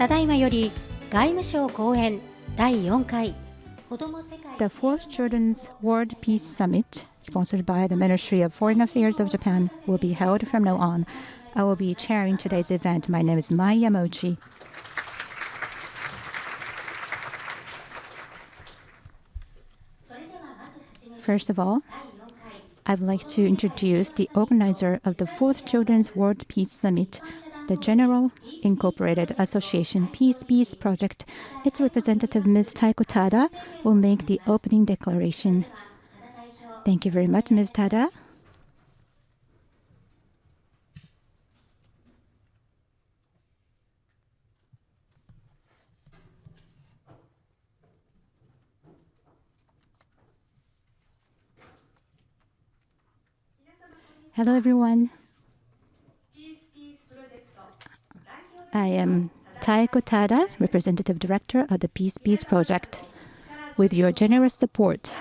ただいまより外務省講演第4回子ども世界 The fourth Children's World Peace Summit, sponsored by the Ministry of Foreign Affairs of Japan, will be held from now on. I will be chairing today's event. My name is Mai Yamauchi. First of all, I would like to introduce the organizer of the fourth Children's World Peace Summit, the General Incorporated Association Peace Project. Its representative, Ms. Taiko Tada, will make the opening declaration. Thank you very much, Ms. Tada. Hello, everyone. I am Taiko Tada, Representative Director of the Peace Project. With your generous support,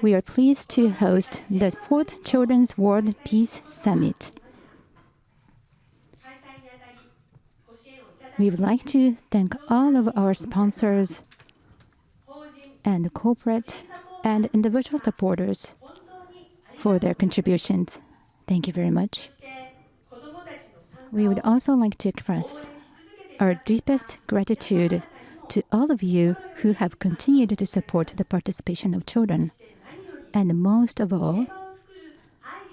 we are pleased to host the 4th Children's World Peace Summit. We would like to thank all of our sponsors and corporate and individual supporters for their contributions. Thank you very much. We would also like to express our deepest gratitude to all of you who have continued to support the participation of children, and most of all,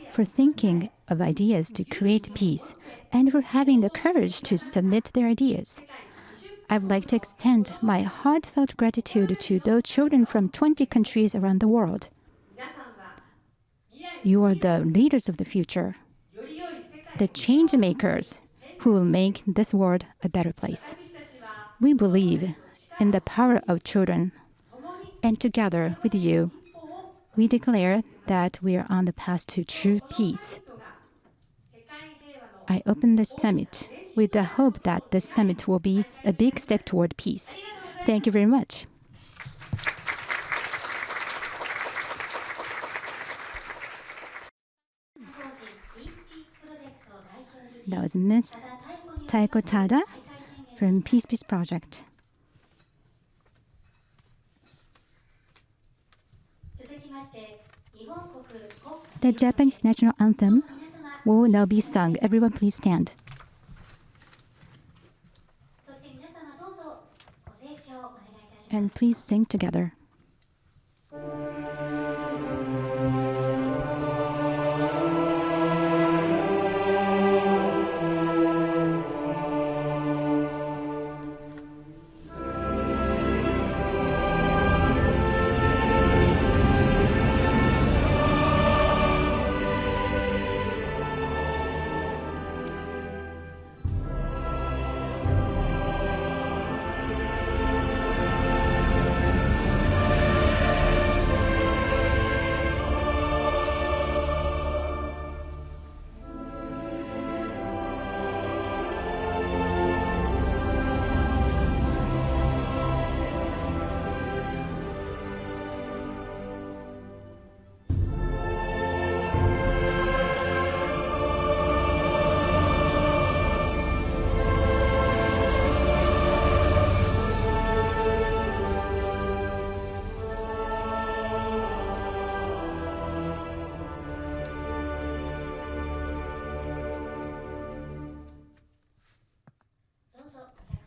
for thinking of ideas to create peace and for having the courage to submit their ideas. I would like to extend my heartfelt gratitude to those children from 20 countries around the world. You are the leaders of the future, the change makers who will make this world a better place. We believe in the power of children, and together with you, we declare that we are on the path to true peace. I open this summit with the hope that this summit will be a big step toward peace. Thank you very much. That was Ms. Taiko Tada from Peace Project. The Japanese national anthem will now be sung. Everyone please stand. And please sing together.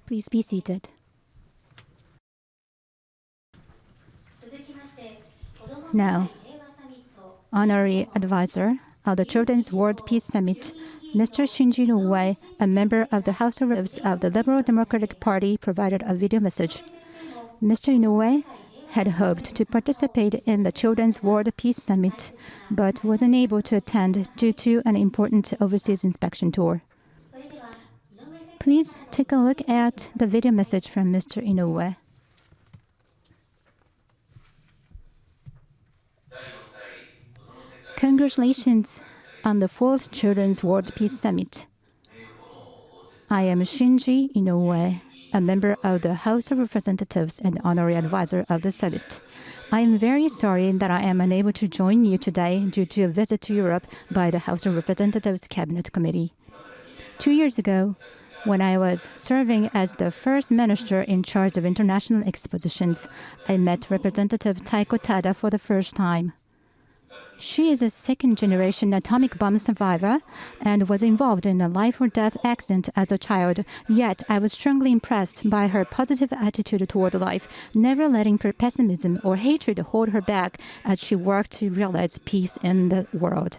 Please be seated. Now, Honorary Advisor of the Children's World Peace Summit, Mr. Shinji Inoue, a member of the House of Reps of the Liberal Democratic Party, provided a video message. Mr. Inoue had hoped to participate in the Children's World Peace Summit, but was unable to attend due to an important overseas inspection tour. Please take a look at the video message from Mr. Inoue. Congratulations on the 4th Children's World Peace Summit. I am Shinji Inoue, a member of the House of Representatives and honorary advisor of the summit. I am very sorry that I am unable to join you today due to a visit to Europe by the House of Representatives Cabinet Committee. 2 years ago, When I was serving as the first minister in charge of international expositions, I met Representative Taiko Tada for the first time. She is a second-generation atomic bomb survivor and was involved in a life-or-death accident as a child. Yet, I was strongly impressed by her positive attitude toward life, never letting pessimism or hatred hold her back as she worked to realize peace in the world.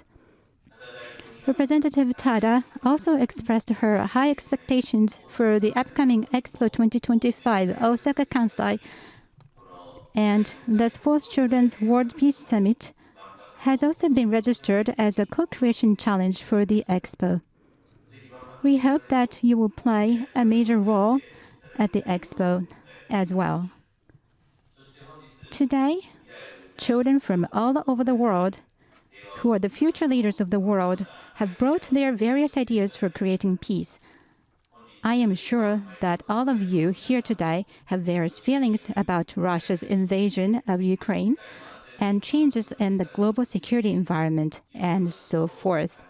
Representative Tada also expressed her high expectations for the upcoming Expo 2025 Osaka Kansai, and the Fourth Children's World Peace Summit has also been registered as a co-creation challenge for the Expo. We hope that you will play a major role at the Expo as well. Today, children from all over the world, who are the future leaders of the world, have brought their various ideas for creating peace. I am sure that all of you here today have various feelings about Russia's invasion of Ukraine and changes in the global security environment, and so forth.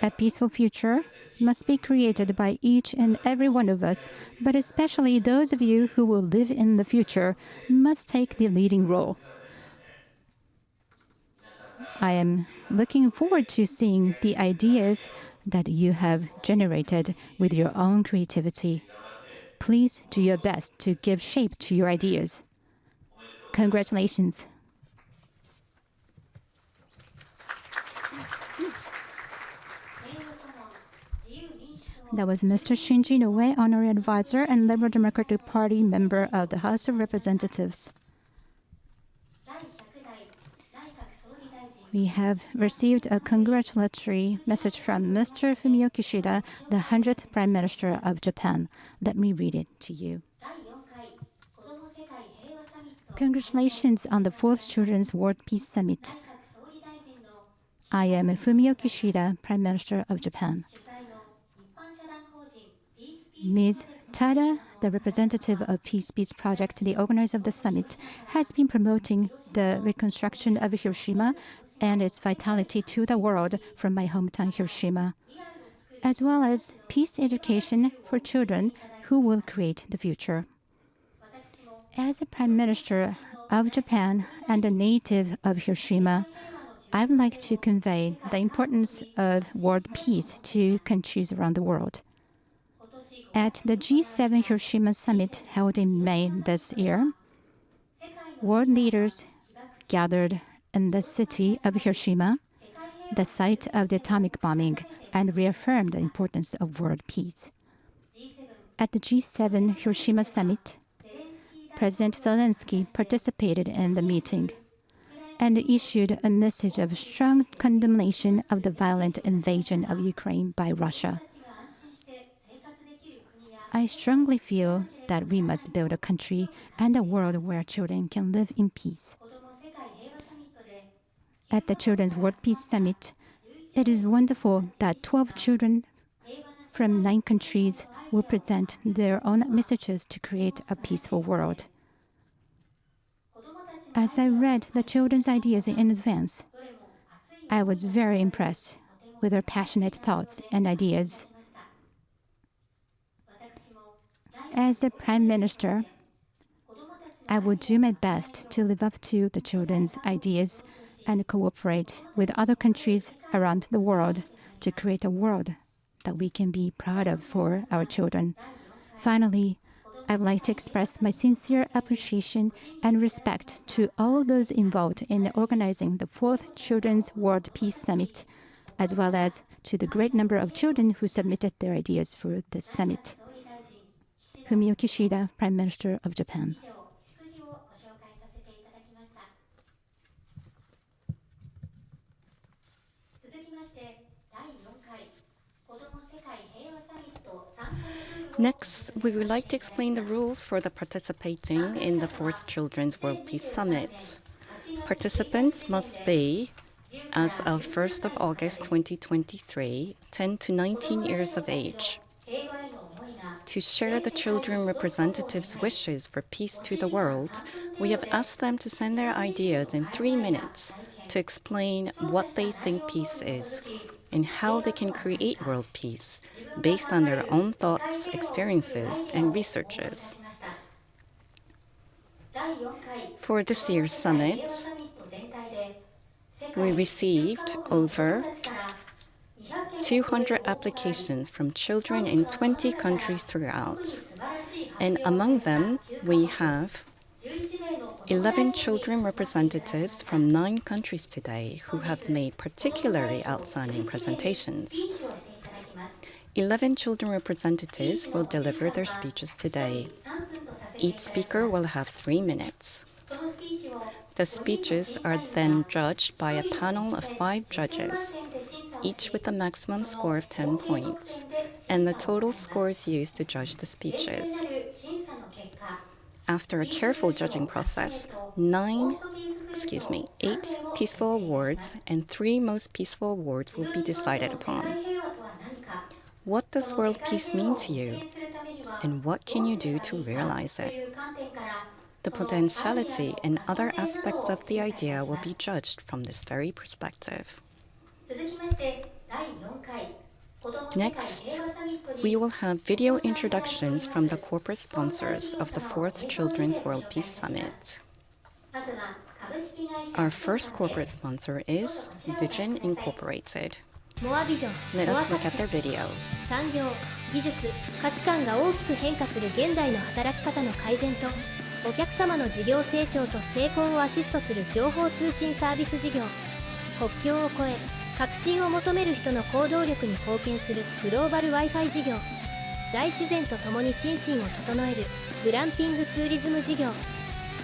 A peaceful future must be created by each and every one of us, but especially those of you who will live in the future must take the leading role. I am looking forward to seeing the ideas that you have generated with your own creativity. Please do your best to give shape to your ideas. Congratulations. That was Mr. Shinji Noe, Honorary Advisor and Liberal Democratic Party member of the House of Representatives. We have received a congratulatory message from Mr. Fumio Kishida, the 100th Prime Minister of Japan. Let me read it to you. Congratulations on the 4th Children's World Peace Summit. I am Fumio Kishida, Prime Minister of Japan. Ms. Tada, the representative of Peace Project, the organizer of the summit, has been promoting the reconstruction of Hiroshima and its vitality to the world from my hometown Hiroshima, as well as peace education for children who will create the future. As a Prime Minister of Japan and a native of Hiroshima, I would like to convey the importance of world peace to countries around the world. At the G7 Hiroshima Summit held in May this year, world leaders gathered in the city of Hiroshima, the site of the atomic bombing, and reaffirmed the importance of world peace. At the G7 Hiroshima Summit, President Zelensky participated in the meeting and issued a message of strong condemnation of the violent invasion of Ukraine by Russia. I strongly feel that we must build a country and a world where children can live in peace. At the Children's World Peace Summit, it is wonderful that 12 children from 9 countries will present their own messages to create a peaceful world. As I read the children's ideas in advance, I was very impressed with their passionate thoughts and ideas. As a Prime Minister, I will do my best to live up to the children's ideas and cooperate with other countries around the world to create a world that we can be proud of for our children. Finally, I would like to express my sincere appreciation and respect to all those involved in organizing the 4th Children's World Peace Summit, as well as to the great number of children who submitted their ideas for this summit. Fumio Kishida, Prime Minister of Japan. Next, we would like to explain the rules for the participating in the 4th Children's World Peace Summit. Participants must be, as of 1st of August 2023, 10 to 19 years of age. To share the children representatives' wishes for peace to the world, we have asked them to send their ideas in 3 minutes to explain what they think peace is. in how they can create world peace based on their own thoughts, experiences, and researches. For this year's summit, we received over 200 applications from children in 20 countries throughout. And among them, we have 11 children representatives from 9 countries today who have made particularly outstanding presentations. 11 children representatives will deliver their speeches today. Each speaker will have 3 minutes. The speeches are then judged by a panel of 5 judges, each with a maximum score of 10 points, and the total scores used to judge the speeches. After a careful judging process, 8 peaceful awards and 3 most peaceful awards will be decided upon. What does world peace mean to you? And what can you do to realize it? The potentiality and other aspects of the idea will be judged from this very perspective. Next, we will have video introductions from the corporate sponsors of the 4th Children's World Peace Summit. Our first corporate sponsor is Vision Incorporated. Let us look at their video. 産業、技術、価値観が大きく変化する現代の働き方の改善とお客様の事業成長と成功をアシストする情報通信サービス事業。国境を越え革新を求める人の行動力に貢献するグローバル Wi-Fi 事業。大自然とともに心身を整えるグランピングツーリズム事業。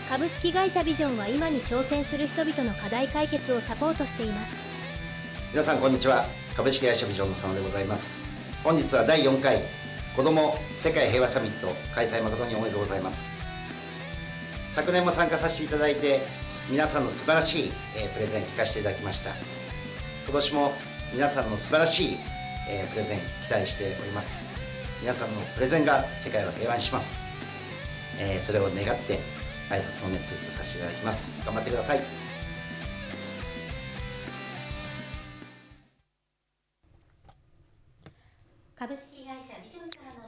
株式会社ビジョンは今に挑戦する人々の課題解決をサポートしています。皆さんこんにちは。株式会社ビジョン様でございます。本日は第4回子ども世界平和サミット開催誠におめでとうございます。昨年も参加させていただいて皆さんの素晴らしいプレゼン聞かせていただきました。今年も皆さんの素晴らしいプレゼン期待しております。皆さんのプレゼンが世界を平和にします。それを願って挨拶のメッセージとさせていただきます。頑張ってください。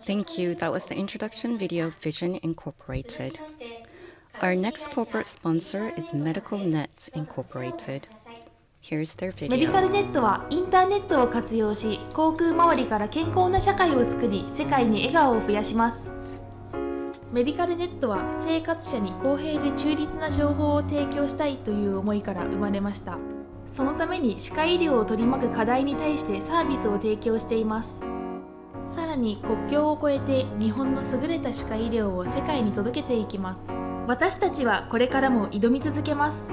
Thank you. That was the introduction video of Vision Incorporated. Our next corporate sponsor is Medical Net Incorporated. Here's their メディカ video. ルネットはインターネットを活用し、航空周りから健康な社会を作り、世界に笑顔を増やします。メディカルネットは生活者に公平で中立な情報を提供したいという思いから生まれました。そのために歯科医療を取り巻く課題に対してサービスを提供しています。さらに国境を越えて日本の優れた歯科医療を世界に届けていきます。私たちはこれからも挑み続けます。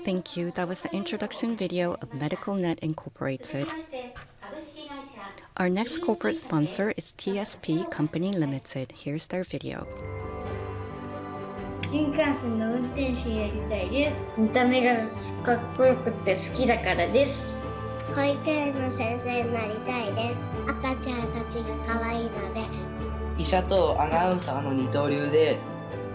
Thank you. That was the introduction video of Medical Net Incorporated. Our next corporate sponsor is TSP Company Limited. Here's their video. 新幹線の運転手になりたいです。見た目がかっこよくて好きだからです。保育園の先生になりたいです。赤ちゃんたちが可愛いので。医者とアナウンサーの二刀流で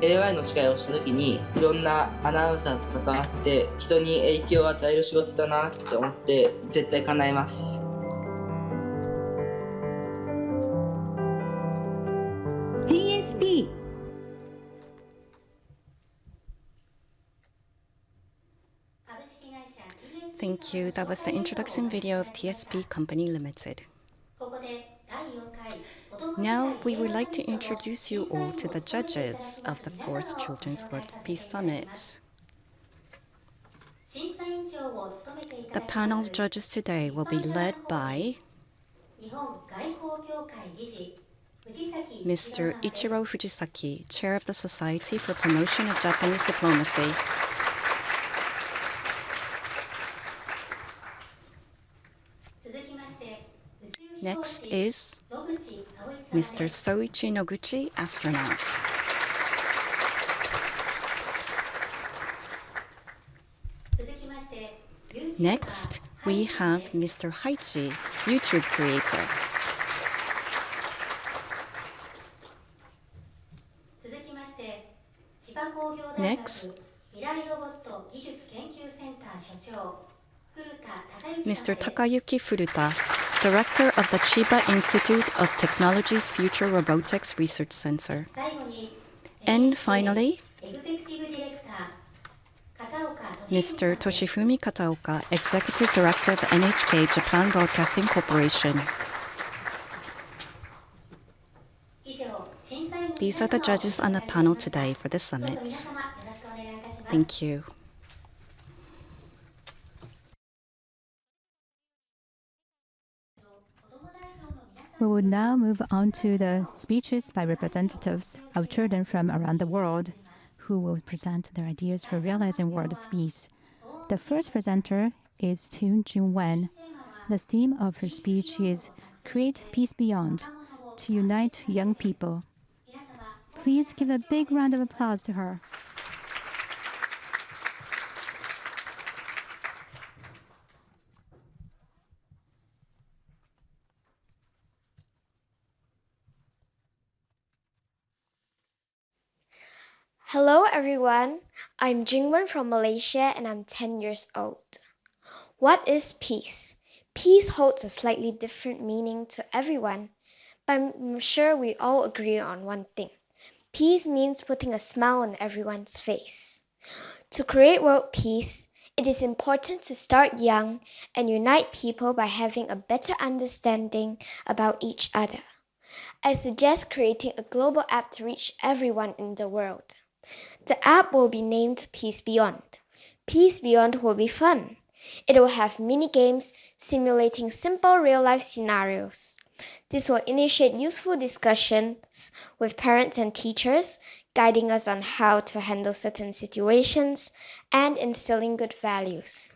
AI の力をした時にいろんなアナウンサーと関わって人に影響を与える仕事だなって思って絶対叶えます。TSP Thank you. That was the introduction video of TSP Company Limited. Now, we would like to introduce you all to the judges of the 4th Children's World Peace Summit. The panel of judges today will be led by Mr. Ichiro Fujisaki, Chair of the Society for Promotion of Japanese Diplomacy. Next is Mr. Soichi Noguchi, astronaut. Next, we have Mr. Haichi, YouTube creator. Next, Mr. Takayuki Furuta, Director of the Chiba Institute of Technology's Future Robotics Research Center. And finally, Mr. Toshifumi Kataoka, Executive Director of NHK Japan Broadcasting Corporation. These are the judges on the panel today for the summit. Thank you. We will now move on to the speeches by representatives of children from around the world who will present their ideas for realizing world peace. The first presenter is Toon Jin-wen. The theme of her speech is Create Peace Beyond, to unite young people. Please give a big round of applause to her. Hello everyone, I'm Jingwen from Malaysia and I'm 10 years old. What is peace? Peace holds a slightly different meaning to everyone, but I'm sure we all agree on one thing. Peace means putting a smile on everyone's face. To create world peace, it is important to start young and unite people by having a better understanding about each other. I suggest creating a global app to reach everyone in the world. The app will be named Peace Beyond. Peace Beyond will be fun. It will have mini-games simulating simple real-life scenarios. This will initiate useful discussions with parents and teachers, guiding us on how to handle certain situations and instilling good values.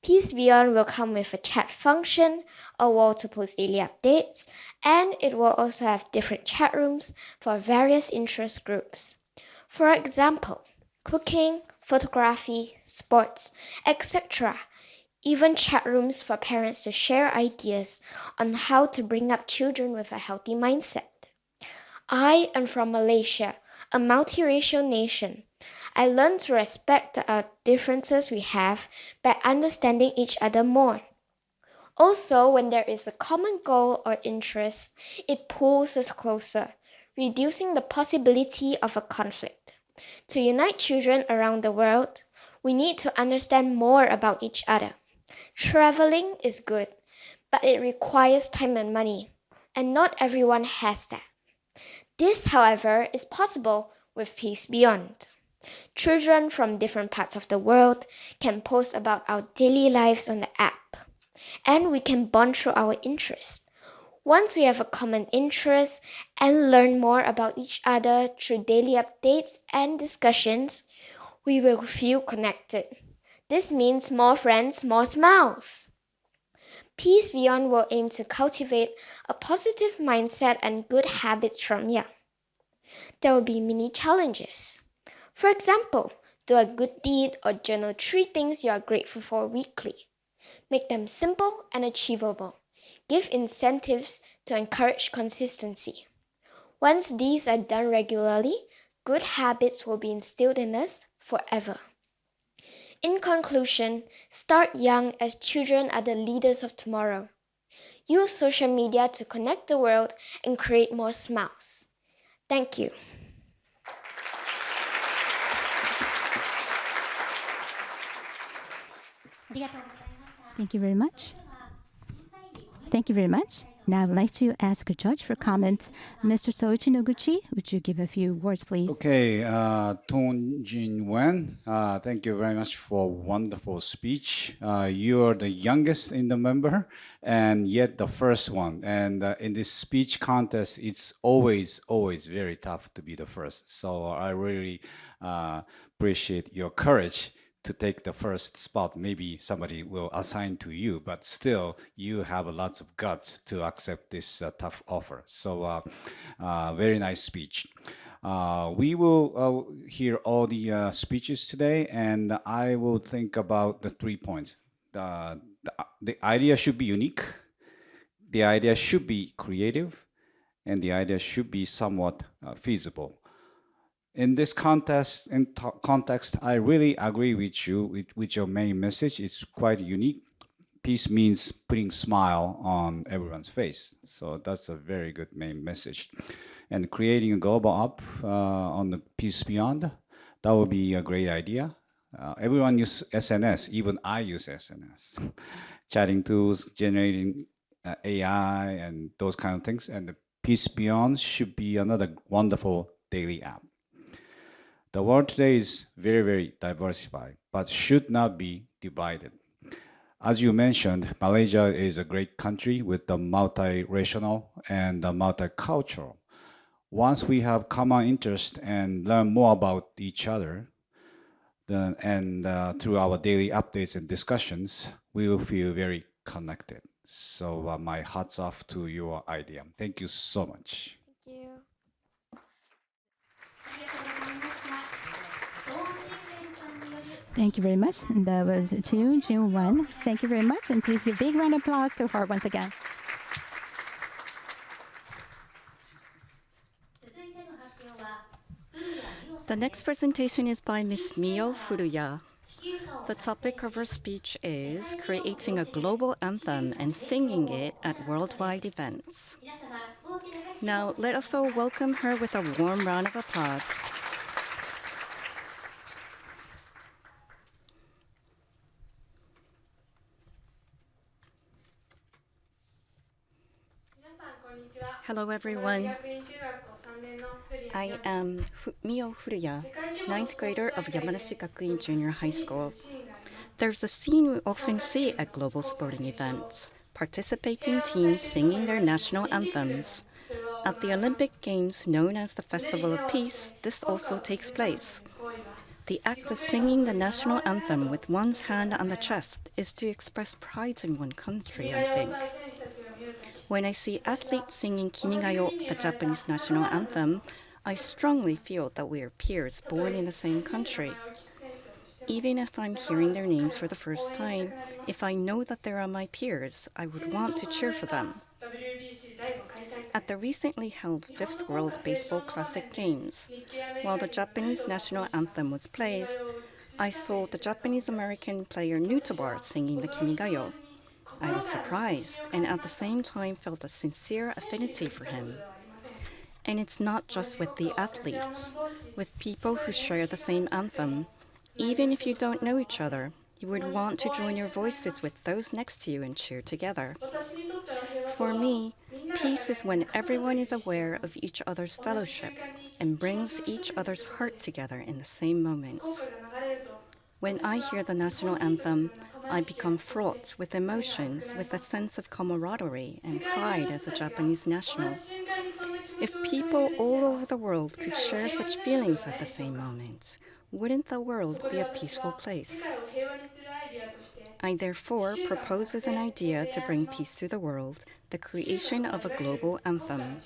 Peace Beyond will come with a chat function, a wall to post daily updates, and it will also have different chat rooms for various interest groups. For example, cooking, photography, sports, etc. Even chat rooms for parents to share ideas on how to bring up children with a healthy mindset. I am from Malaysia, a multiracial nation. I learned to respect the differences we have by understanding each other more. Also, when there is a common goal or interest, it pulls us closer, reducing the possibility of a conflict. To unite children around the world, we need to understand more about each other. Traveling is good, but it requires time and money, and not everyone has that. This, however, is possible with Peace Beyond. Children from different parts of the world can post about our daily lives on the app, and we can bond through our interests. Once we have a common interest and learn more about each other through daily updates and discussions, we will feel connected. This means more friends, more smiles. Peace Beyond will aim to cultivate a positive mindset and good habits from young. There will be mini challenges. For example, do a good deed or journal 3 things you are grateful for weekly. Make them simple and achievable. Give incentives to encourage consistency. Once these are done regularly, good habits will be instilled in us forever. In conclusion, start young as children are the leaders of tomorrow. Use social media to connect the world and create more smiles. Thank you. Thank you very much. Thank you very much. Now I would like to ask a judge for comments. Mr. Soichi Noguchi, would you give a few words, please? Okay, Toon Jin-wen, thank you very much for wonderful speech. You are the youngest in the member and yet the first one. And in this speech contest, it's always very tough to be the first. So I really appreciate your courage to take the first spot. Maybe somebody will assign to you, but still you have lots of guts to accept this tough offer. So very nice speech. We will hear all the speeches today, and I will think about the 3 points. The idea should be unique, the idea should be creative, and the idea should be somewhat feasible. In this context, I really agree with you with your main message. It's quite unique. Peace means putting a smile on everyone's face. So that's a very good main message. And creating a global app on the Peace Beyond, that would be a great idea. Everyone uses SNS, even I use SNS. Chatting tools, generating AI and those kind of things. And the Peace Beyond should be another wonderful daily app. The world today is very, very diversified, but should not be divided. As you mentioned, Malaysia is a great country with the multiracial and the multicultural. Once we have common interest and learn more about each other, through our daily updates and discussions, we will feel very connected. So my hats off to your idea. Thank you so much. Thank you. Thank you very much. And that was to June 1. Thank you very much. And please give a big round of applause to her once again. The next presentation is by Ms. Mio Furuya. The topic of her speech is creating a global anthem and singing it at worldwide events. Now, let us all welcome her with a warm round of applause. Hello, everyone. I am Mio Furuya, 9th grader of Yamanashi Gakuin Junior High School. There's a scene we often see at global sporting events, participating teams singing their national anthems. At the Olympic Games known as the Festival of Peace, this also takes place. The act of singing the national anthem with one's hand on the chest is to express pride in one country, I think. When I see athletes singing Kimi ga yo, the Japanese national anthem, I strongly feel that we are peers born in the same country. Even if I'm hearing their names for the first time, if I know that they are my peers, I would want to cheer for them. At the recently held 5th World Baseball Classic Games, while the Japanese national anthem was played, I saw the Japanese-American player Nutobar singing the Kimi ga yo. I was surprised and at the same time felt a sincere affinity for him. And it's not just with the athletes, with people who share the same anthem. Even if you don't know each other, you would want to join your voices with those next to you and cheer together. For me, peace is when everyone is aware of each other's fellowship and brings each other's heart together in the same moments. When I hear the national anthem, I become fraught with emotions, with a sense of camaraderie and pride as a Japanese national. If people all over the world could share such feelings at the same moment, wouldn't the world be a peaceful place? I therefore propose as an idea to bring peace to the world, the creation of a global anthem.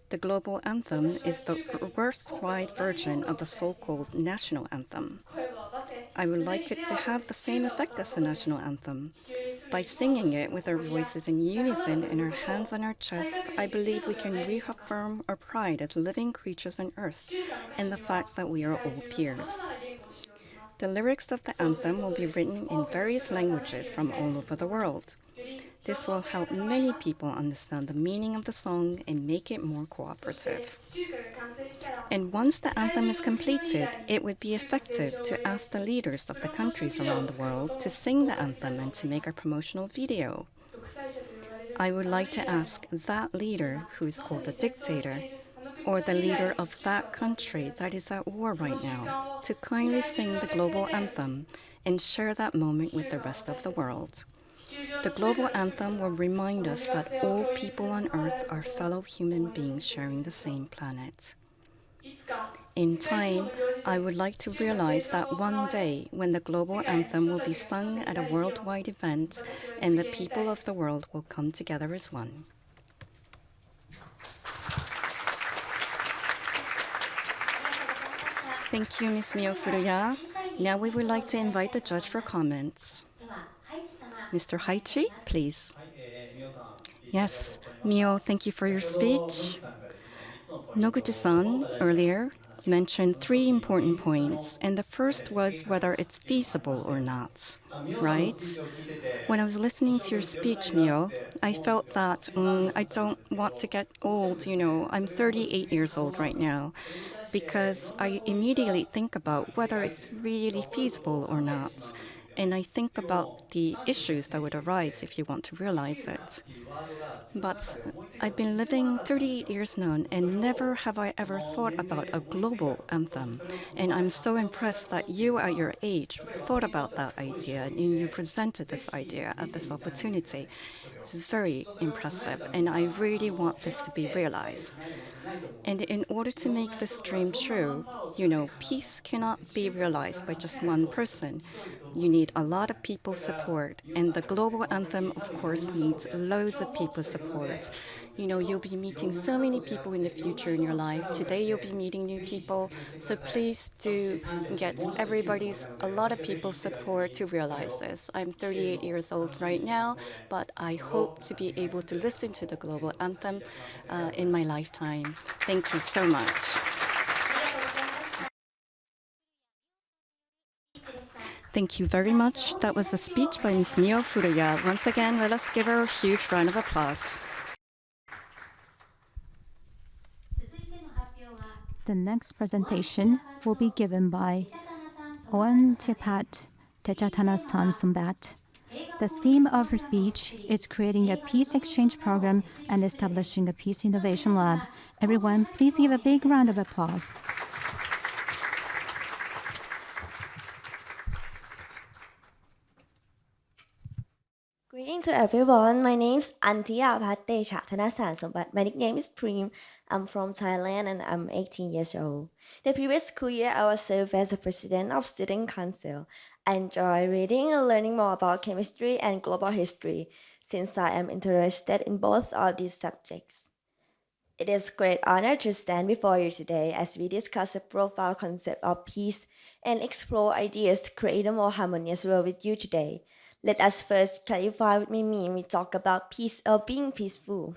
The global anthem is the worldwide version of the so-called national anthem. I would like it to have the same effect as the national anthem. By singing it with our voices in unison and our hands on our chest, I believe we can reaffirm our pride as living creatures on earth and the fact that we are all peers. The lyrics of the anthem will be written in various languages from all over the world. This will help many people understand the meaning of the song and make it more cooperative. And once the anthem is completed, it would be effective to ask the leaders of the countries around the world to sing the anthem and to make a promotional video. I would like to ask that leader, who is called a dictator, or the leader of that country that is at war right now, to kindly sing the global anthem and share that moment with the rest of the world. The global anthem will remind us that all people on earth are fellow human beings sharing the same planet. In time, I would like to realize that one day when the global anthem will be sung at a worldwide event and the people of the world will come together as one. Thank you, Ms. Mio Furuya. Now we would like to invite the judge for comments. Mr. Haichi, please. Yes, Mio, thank you for your speech. Noguchi-san earlier mentioned three important points, and the first was whether it's feasible or not, right? When I was listening to your speech, Mio, I felt that I don't want to get old, I'm 38 years old right now, because I immediately think about whether it's really feasible or not. And I think about the issues that would arise if you want to realize it. But I've been living 38 years now, and never have I ever thought about a global anthem. And I'm so impressed that you, at your age, thought about that idea, and you presented this idea at this opportunity. It's very impressive, and I really want this to be realized. And in order to make this dream true, peace cannot be realized by just one person. You need a lot of people's support, and the global anthem, of course, needs loads of people's support. You'll be meeting so many people in the future in your life. Today, you'll be meeting new people, so please do get a lot of people's support to realize this. I'm 38 years old right now, but I hope to be able to listen to the global anthem in my lifetime. Thank you so much. Thank you very much. That was a speech by Ms. Mio Furuya. Once again, let us give her a huge round of applause. The next presentation will be given by Oantepat Techatana-san Sumbat. The theme of her speech is creating a peace exchange program and establishing a peace innovation lab. Everyone, please give a big round of applause. Greetings to everyone. My name is Antiapat Techatana-san, my nickname is Preem. I'm from Thailand and I'm 18 years old. The previous school year, I was served as the president of Student Council. I enjoy reading and learning more about chemistry and global history, since I am interested in both of these subjects. It is a great honor to stand before you today as we discuss the profound concept of peace and explore ideas to create a more harmonious world with you today. Let us first clarify what we mean when we talk about peace or being peaceful.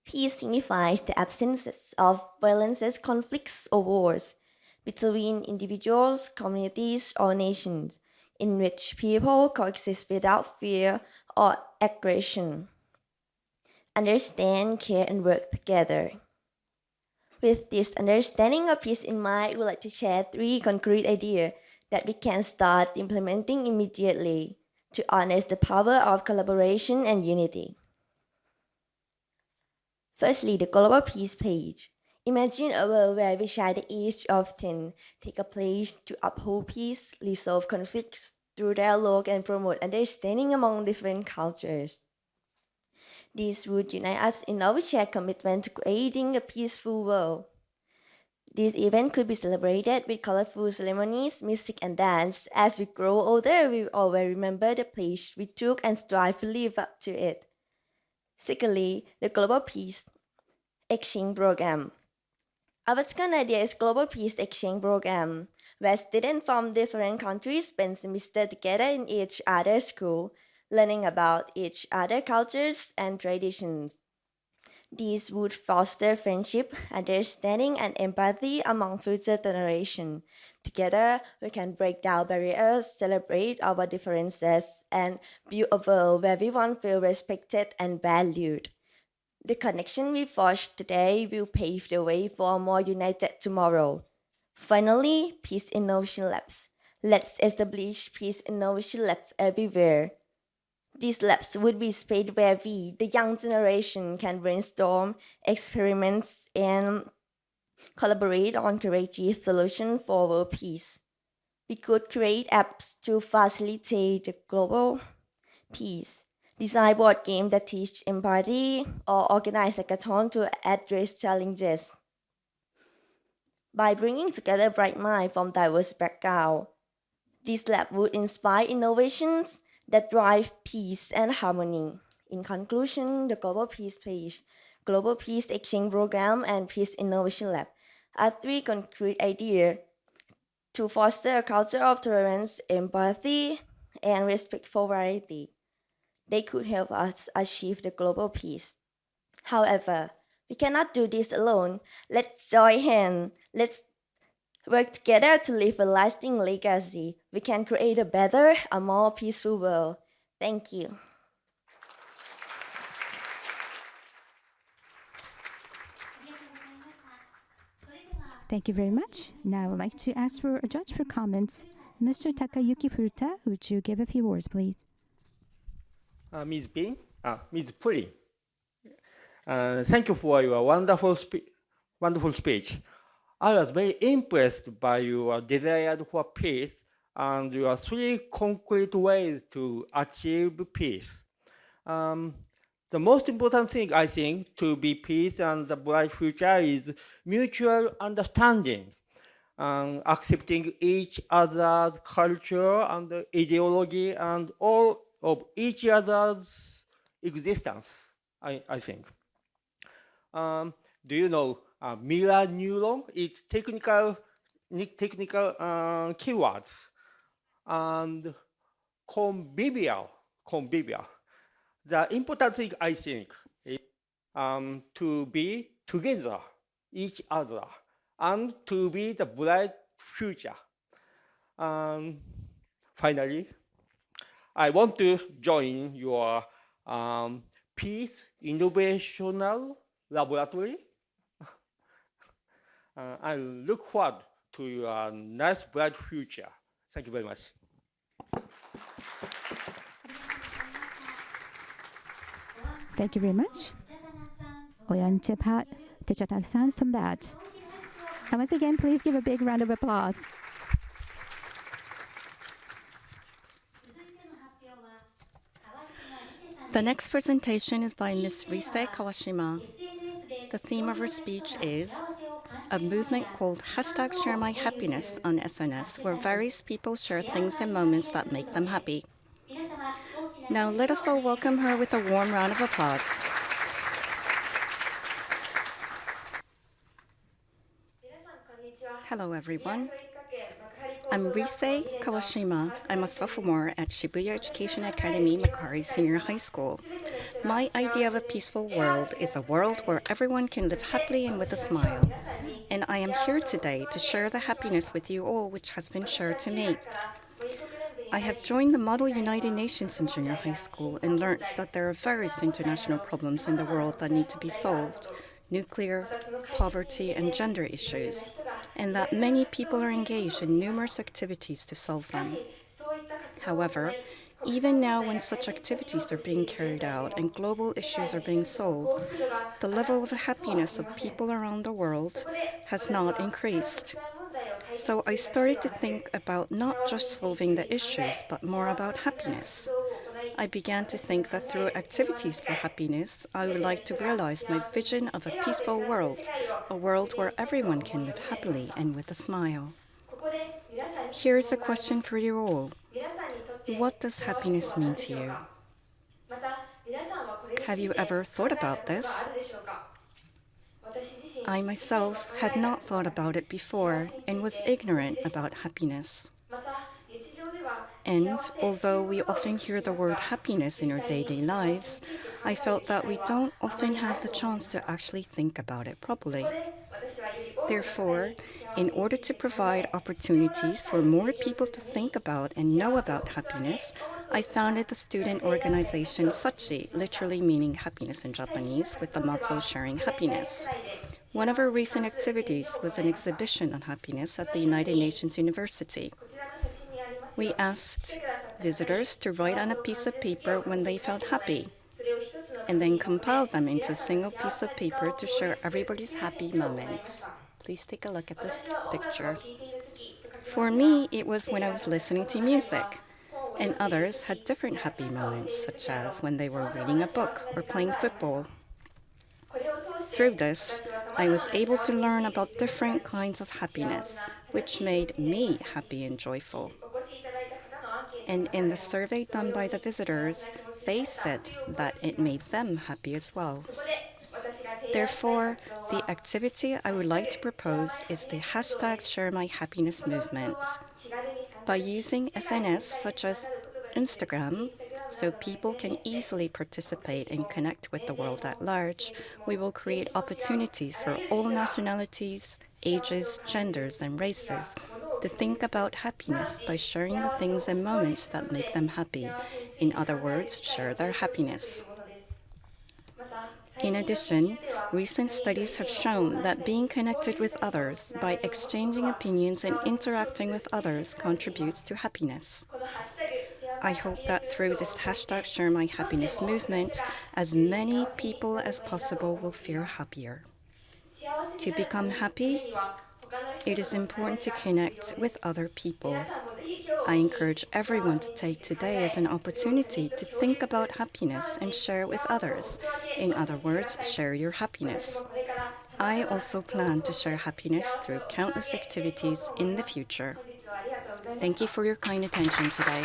Peace signifies the absence of violences, conflicts, or wars between individuals, communities, or nations, in which people coexist without fear or aggression. Understand, care, and work together. With this understanding of peace in mind, I would like to share 3 concrete ideas that we can start implementing immediately to harness the power of collaboration and unity. Firstly, the global peace page. Imagine a world where we share the age of 10, take a place to uphold peace, resolve conflicts through dialogue, and promote understanding among different cultures. This would unite us in our shared commitment to creating a peaceful world. This event could be celebrated with colorful ceremonies, music, and dance. As we grow older, we always remember the pledge we took and strive to live up to it. Secondly, the Global Peace Exchange Program. Our second idea is Global Peace Exchange Program, where students from different countries spend semester together in each other's school, learning about each other's cultures and traditions. These would foster friendship, understanding, and empathy among future generations. Together, we can break down barriers, celebrate our differences, and build a world where everyone feels respected and valued. The connection we forge today will pave the way for a more united tomorrow. Finally, Peace Innovation Labs. Let's establish Peace Innovation Labs everywhere. These labs would be space where we, the young generation, can brainstorm, experiment, and collaborate on creative solutions for world peace. We could create apps to facilitate the global peace, design board games that teach empathy, or organize hackathons to address challenges. By bringing together bright minds from diverse backgrounds, this lab would inspire innovations that drive peace and harmony. In conclusion, the Global Peace Page, Global Peace Exchange Program, and Peace Innovation Lab are 3 concrete ideas to foster a culture of tolerance, empathy, and respect for variety. They could help us achieve the global peace. However, We cannot do this alone. Let's join hands. Let's work together to leave a lasting legacy. We can create a better, a more peaceful world. Thank you. Thank you very much. Now I would like to ask for a judge for comments. Mr. Takayuki Furuta, would you give a few words, please? Ms. Puri, thank you for your wonderful speech. I was very impressed by your desire for peace and your 3 concrete ways to achieve peace. The most important thing, I think, to be peace and the bright future is mutual understanding, accepting each other's culture and ideology and all of each other's existence, I think. Do you know mirror neuron? It's technical keywords. And convivial. The important thing, I think, is to be together, each other, and to be the bright future. Finally, I want to join your Peace Innovational Laboratory. I look forward to your nice, bright future. Thank you very much. Thank you very much. Oyanchepat Techatan-san Sambat. And once again, please give a big round of applause. The next presentation is by Ms. Rise Kawashima. The theme of her speech is a movement called #ShareMyHappiness on SNS, where various people share things and moments that make them happy. Now let us all welcome her with a warm round of applause. Hello everyone. I'm Rise Kawashima. I'm a sophomore at Shibuya Education Academy, Makari Senior High School. My idea of a peaceful world is a world where everyone can live happily and with a smile. And I am here today to share the happiness with you all which has been shared to me. I have joined the Model United Nations in junior high school and learned that there are various international problems in the world that need to be solved: nuclear, poverty, and gender issues, and that many people are engaged in numerous activities to solve them. However, even now when such activities are being carried out and global issues are being solved, the level of happiness of people around the world has not increased. So I started to think about not just solving the issues, but more about happiness. I began to think that through activities for happiness, I would like to realize my vision of a peaceful world, a world where everyone can live happily and with a smile. Here's a question for you all. What does happiness mean to you? Have you ever thought about this? I myself had not thought about it before and was ignorant about happiness. And although we often hear the word happiness in our daily lives, I felt that we don't often have the chance to actually think about it properly. Therefore, in order to provide opportunities for more people to think about and know about happiness, I founded the student organization Sachi, literally meaning happiness in Japanese, with the motto sharing happiness. One of our recent activities was an exhibition on happiness at the United Nations University. We asked visitors to write on a piece of paper when they felt happy, and then compile them into a single piece of paper to share everybody's happy moments. Please take a look at this picture. For me, it was when I was listening to music, and others had different happy moments, such as when they were reading a book or playing football. Through this, I was able to learn about different kinds of happiness, which made me happy and joyful. And in the survey done by the visitors, they said that it made them happy as well. Therefore, the activity I would like to propose is the #ShareMyHappiness movement. By using SNS such as Instagram, so people can easily participate and connect with the world at large, we will create opportunities for all nationalities, ages, genders, and races to think about happiness by sharing the things and moments that make them happy. In other words, share their happiness. In addition, recent studies have shown that being connected with others by exchanging opinions and interacting with others contributes to happiness. I hope that through this hashtag Share My Happiness movement, as many people as possible will feel happier. To become happy, it is important to connect with other people. I encourage everyone to take today as an opportunity to think about happiness and share it with others. In other words, share your happiness. I also plan to share happiness through countless activities in the future. Thank you for your kind attention today.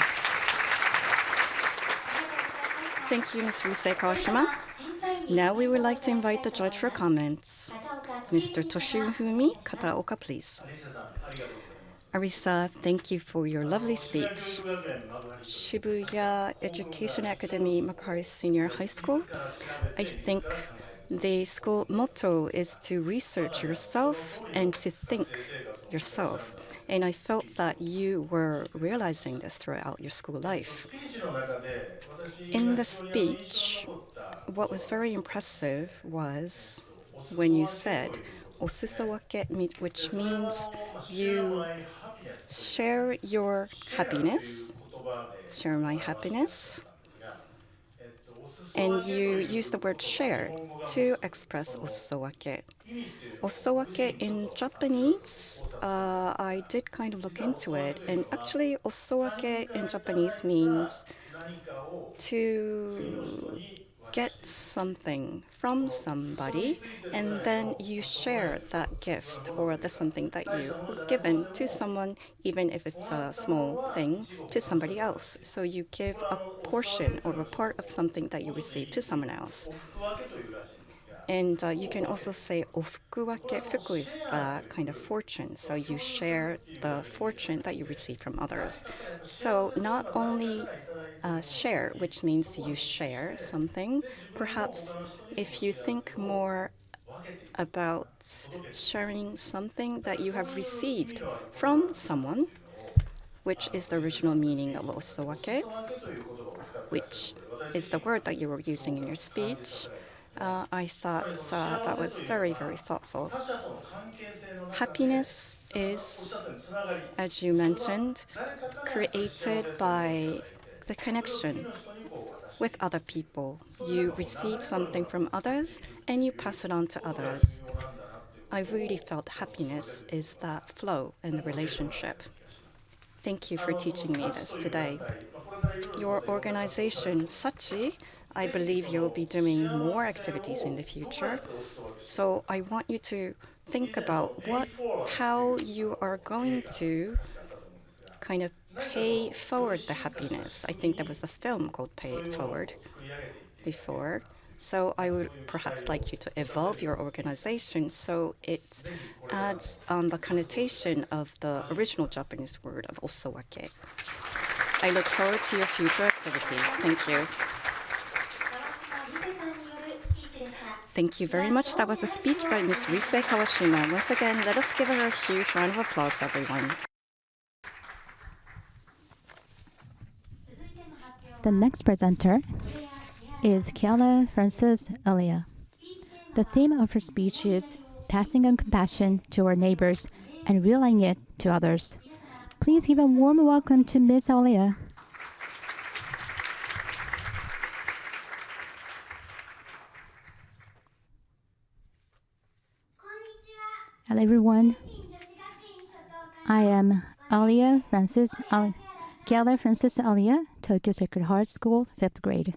Thank you, Ms. Rusei Kawashima. Now we would like to invite the judge for comments. Mr. Toshifumi Kataoka, please. Arisa, thank you for your lovely speech. Shibuya Education Academy, Makari Senior High School. I think the school motto is to research yourself and to think yourself. And I felt that you were realizing this throughout your school life. In the speech, what was very impressive was when you said, osusowake, which means you share your happiness, share my happiness, and you use the word share to express osusowake. Osusowake in Japanese, I did kind of look into it, and actually osusowake in Japanese means to get something from somebody, and then you share that gift or the something that you were given to someone, even if it's a small thing, to somebody else. So you give a portion or a part of something that you received to someone else. And you can also say ofukuwake. Fuku is the kind of fortune, so you share the fortune that you receive from others. So not only share, which means you share something. Perhaps if you think more about sharing something that you have received from someone, which is the original meaning of osusowake, which is the word that you were using in your speech, I thought that was very, very thoughtful. Happiness is, as you mentioned, created by the connection with other people. You receive something from others and you pass it on to others. I really felt happiness is that flow in the relationship. Thank you for teaching me this today. Your organization, Sachi, I believe you'll be doing more activities in the future. So I want you to think about how you are going to kind of pay forward the happiness. I think there was a film called Pay It Forward before. So I would perhaps like you to evolve your organization so it adds on the connotation of the original Japanese word of osusowake. I look forward to your future activities. Thank you. Thank you very much. That was a speech by Ms. Risei Kawashima. Once again, let us give her a huge round of applause, everyone. The next presenter is Kiala Francis Elia. The theme of her speech is passing on compassion to our neighbors and relaying it to others. Please give a warm welcome to Ms. Elia. Hello everyone. I am Kiala Francis Elia, Tokyo Sacred Heart School, 5th grade.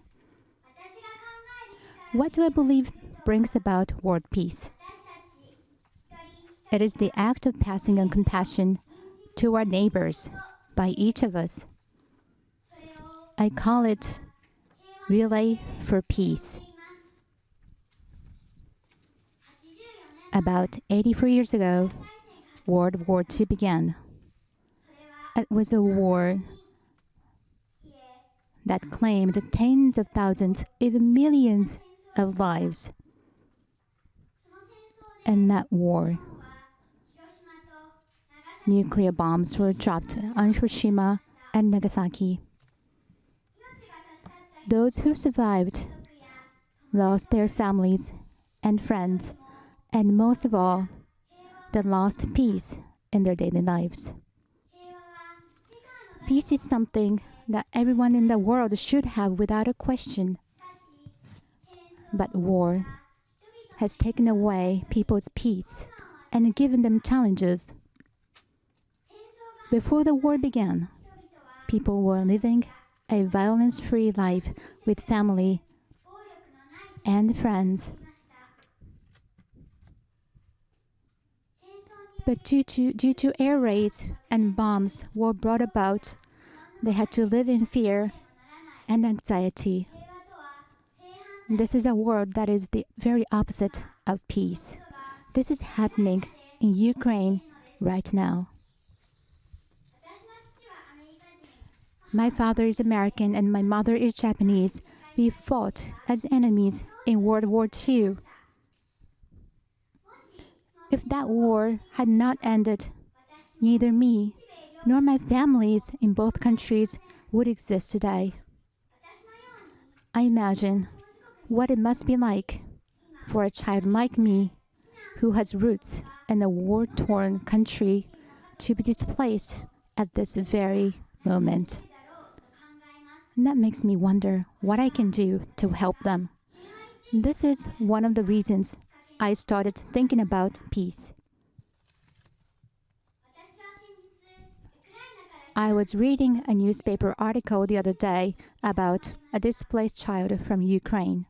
What do I believe brings about world peace? It is the act of passing on compassion to our neighbors by each of us. I call it Relay for Peace. About 84 years ago, World War II began. It was a war that claimed tens of thousands, even millions of lives. In that war, nuclear bombs were dropped on Hiroshima and Nagasaki. Those who survived lost their families and friends, and most of all, they lost peace in their daily lives. Peace is something that everyone in the world should have without a question. But war has taken away people's peace and given them challenges. Before the war began, people were living a violence-free life with family and friends. But due to air raids and bombs were brought about, they had to live in fear and anxiety. This is a world that is the very opposite of peace. This is happening in Ukraine right now. My father is American and my mother is Japanese. We fought as enemies in World War II. If that war had not ended, neither me nor my families in both countries would exist today. I imagine what it must be like for a child like me who has roots in a war-torn country to be displaced at this very moment. And that makes me wonder what I can do to help them. This is one of the reasons I started thinking about peace. I was reading a newspaper article the other day about a displaced child from Ukraine.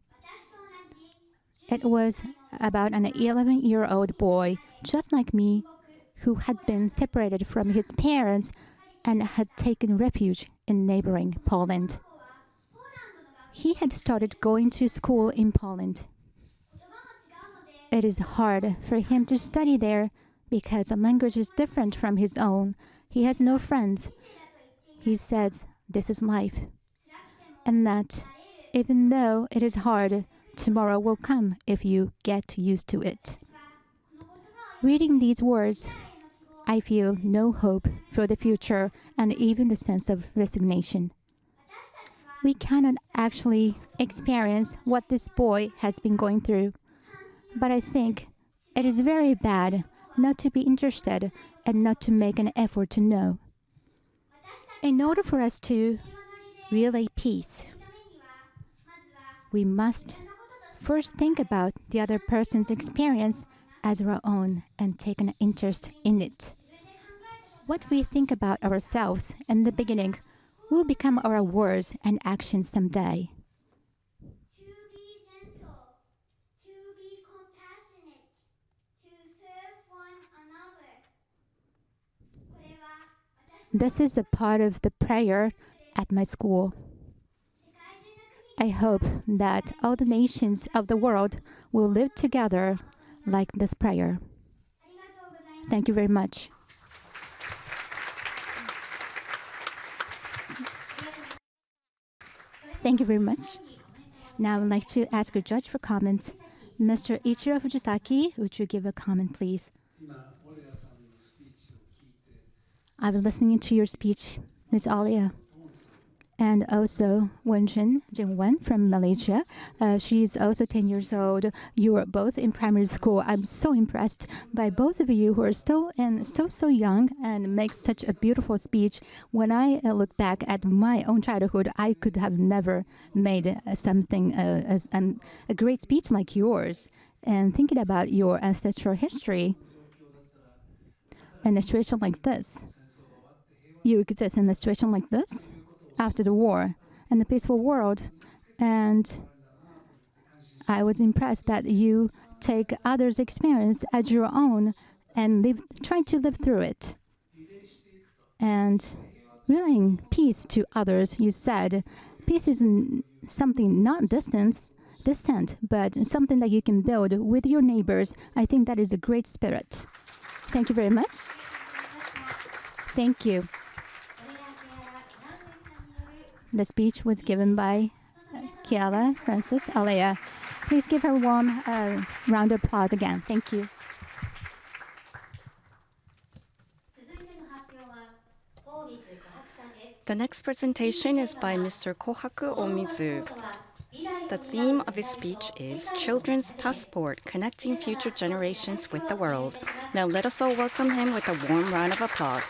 It was about an 11-year-old boy, just like me, who had been separated from his parents and had taken refuge in neighboring Poland. He had started going to school in Poland. It is hard for him to study there because the language is different from his own. He has no friends. He says this is life, and that even though it is hard, tomorrow will come if you get used to it. Reading these words, I feel no hope for the future and even a sense of resignation. We cannot actually experience what this boy has been going through, but I think it is very bad not to be interested and not to make an effort to know. In order for us to relay peace, we must first think about the other person's experience as our own and take an interest in it. What we think about ourselves in the beginning will become our words and actions someday. This is a part of the prayer at my school. I hope that all the nations of the world will live together like this prayer. Thank you very much. Thank you very much. Now I would like to ask a judge for comments. Mr. Ichiro Fujisaki, would you give a comment, please? I was listening to your speech, Ms. Alia, and also Jingwen from Malaysia. She's also 10 years old. You are both in primary school. I'm so impressed by both of you who are still so young and make such a beautiful speech. When I look back at my own childhood, I could have never made a great speech like yours. And thinking about your ancestral history, in a situation like this, you exist in a situation like this after the war in a peaceful world, and I was impressed that you take others' experience as your own and try to live through it. And relaying peace to others, you said peace is something not distant, but something that you can build with your neighbors. I think that is a great spirit. Thank you very much. Thank you. The speech was given by Kiara Francis Alea. Please give her a warm round of applause again. Thank you. The next presentation is by Mr. Kohaku Omizu. The theme of his speech is Children's Passport, Connecting Future Generations with the World. Now let us all welcome him with a warm round of applause.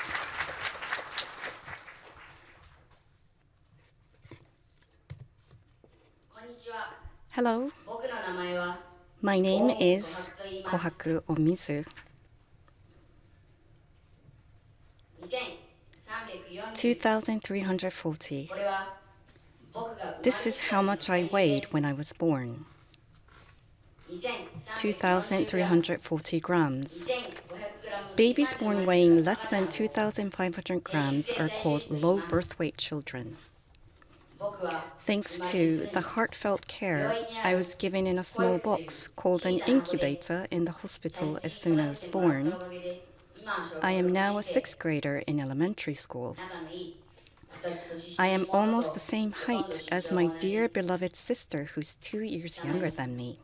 Hello. My name is Kohaku Omizu. 2,340. This is how much I weighed when I was born. 2,340 grams. Babies born weighing less than 2,500 grams are called low birth weight children. Thanks to the heartfelt care I was given in a small box called an incubator in the hospital as soon as I was born, I am now a 6th grader in elementary school. I am almost the same height as my dear beloved sister, who's 2 years younger than me.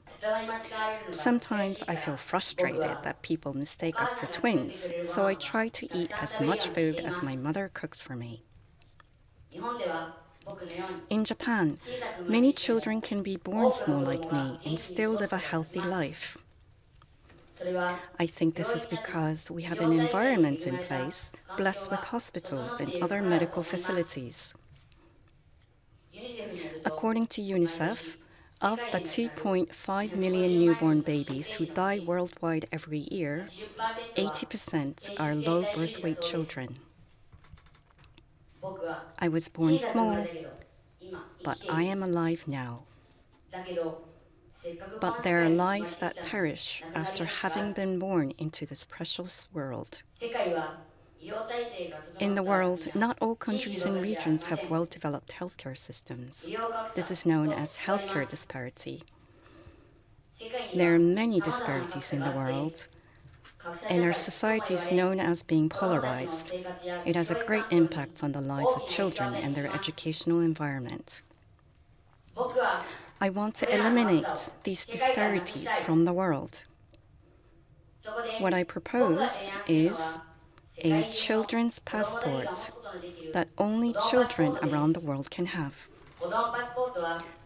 Sometimes I feel frustrated that people mistake us for twins, so I try to eat as much food as my mother cooks for me. In Japan, many children can be born small like me and still live a healthy life. I think this is because we have an environment in place blessed with hospitals and other medical facilities. According to UNICEF, of the 2.5 million newborn babies who die worldwide every year, 80% are low birth weight children. I was born small, but I am alive now. But there are lives that perish after having been born into this precious world. In the world, not all countries and regions have well-developed healthcare systems. This is known as healthcare disparity. There are many disparities in the world, and our society is known as being polarized. It has a great impact on the lives of children and their educational environment. I want to eliminate these disparities from the world. What I propose is a children's passport that only children around the world can have.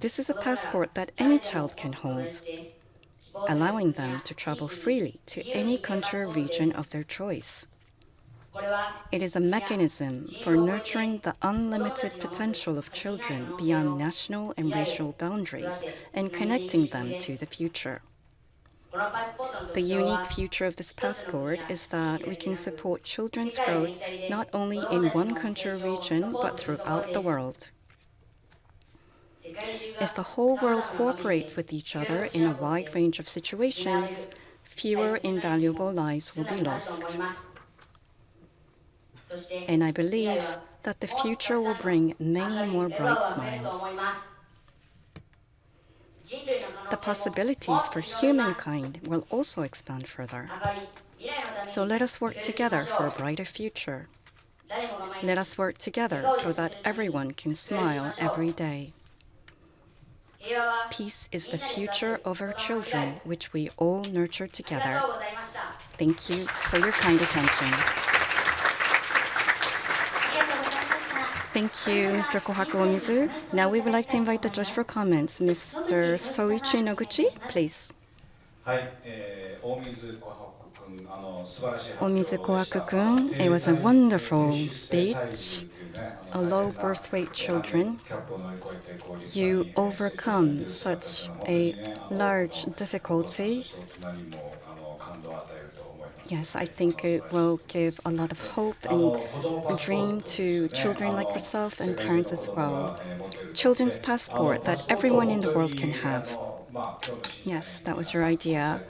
This is a passport that any child can hold, allowing them to travel freely to any country or region of their choice. It is a mechanism for nurturing the unlimited potential of children beyond national and racial boundaries and connecting them to the future. The unique feature of this passport is that we can support children's growth not only in one country or region, but throughout the world. If the whole world cooperates with each other in a wide range of situations, fewer invaluable lives will be lost. And I believe that the future will bring many more bright smiles. The possibilities for humankind will also expand further. So let us work together for a brighter future. Let us work together so that everyone can smile every day. Peace is the future of our children, which we all nurture together. Thank you for your kind attention. Thank you, Mr. Kohaku Omizu. Now we would like to invite the judge for comments. Mr. Soichi Noguchi, please. Omizu Kohaku-kun, it was a wonderful speech. A low birth weight children, you overcome such a large difficulty. Yes, I think it will give a lot of hope and a dream to children like yourself and parents as well. Children's passport that everyone in the world can have. Yes, that was your idea.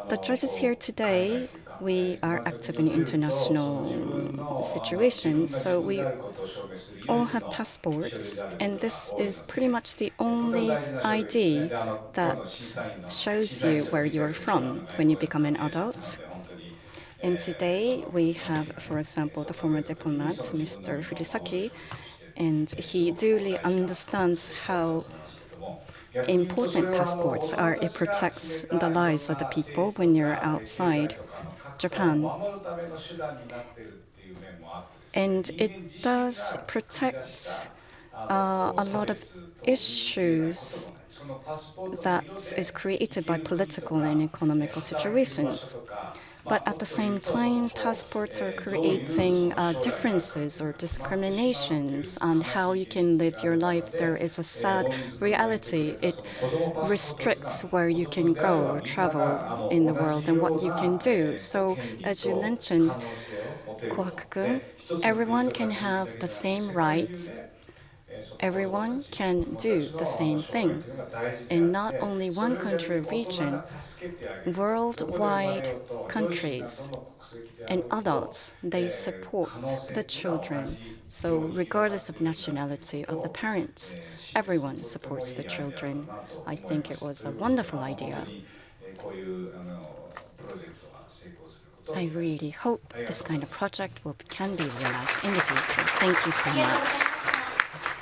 The judges here today, we are active in international situations, so we all have passports, and this is pretty much the only ID that shows you where you're from when you become an adult. And today we have, for example, the former diplomat, Mr. Fujisaki, and he duly understands how important passports are. It protects the lives of the people when you're outside Japan. And it does protect a lot of issues that is created by political and economical situations. But at the same time, passports are creating differences or discriminations on how you can live your life. There is a sad reality. It restricts where you can go or travel in the world and what you can do. So, as you mentioned, Kohaku-kun, everyone can have the same rights. Everyone can do the same thing. In not only one country or region, worldwide countries and adults, they support the children. So regardless of nationality of the parents, everyone supports the children. I think it was a wonderful idea. I really hope this kind of project can be realized in the future. Thank you so much.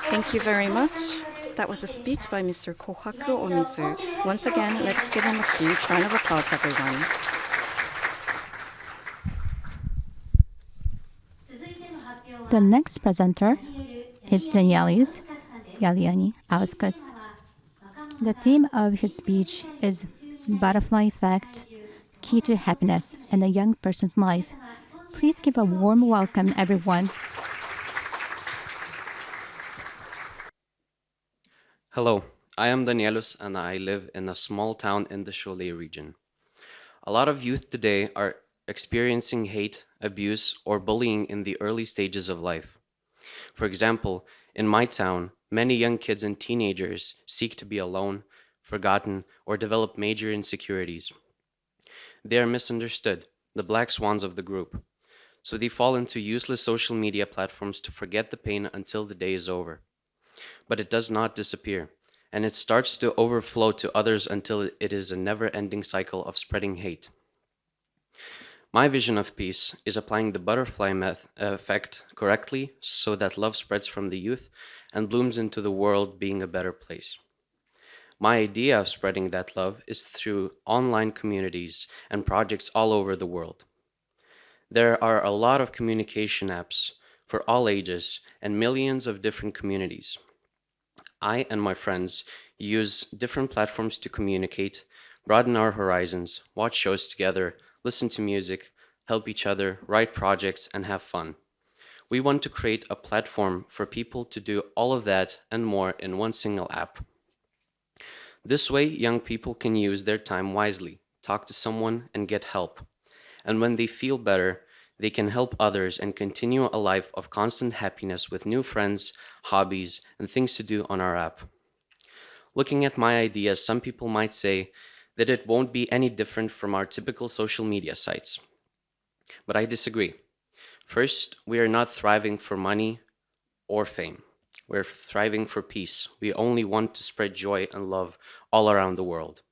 Thank you very much. That was a speech by Mr. Kohaku Omizu. Once again, let's give him a huge round of applause, everyone. The next presenter is Danielius Yaliani Auskas. The theme of his speech is Butterfly Effect, Key to Happiness in a Young Person's Life. Please give a warm welcome, everyone. Hello, I am Danielus and I live in a small town in the Cholet region. A lot of youth today are experiencing hate, abuse, or bullying in the early stages of life. For example, in my town, many young kids and teenagers seek to be alone, forgotten, or develop major insecurities. They are misunderstood, the black swans of the group. So they fall into useless social media platforms to forget the pain until the day is over. But it does not disappear, and it starts to overflow to others until it is a never-ending cycle of spreading hate. My vision of peace is applying the butterfly effect correctly so that love spreads from the youth and blooms into the world being a better place. My idea of spreading that love is through online communities and projects all over the world. There are a lot of communication apps for all ages and millions of different communities. I and my friends use different platforms to communicate, broaden our horizons, watch shows together, listen to music, help each other, write projects, and have fun. We want to create a platform for people to do all of that and more in one single app. This way, young people can use their time wisely, talk to someone, and get help. And when they feel better, they can help others and continue a life of constant happiness with new friends, hobbies, and things to do on our app. Looking at my ideas, some people might say that it won't be any different from our typical social media sites. But I disagree. First, we are not thriving for money or fame. We're thriving for peace. We only want to spread joy and love all around the world.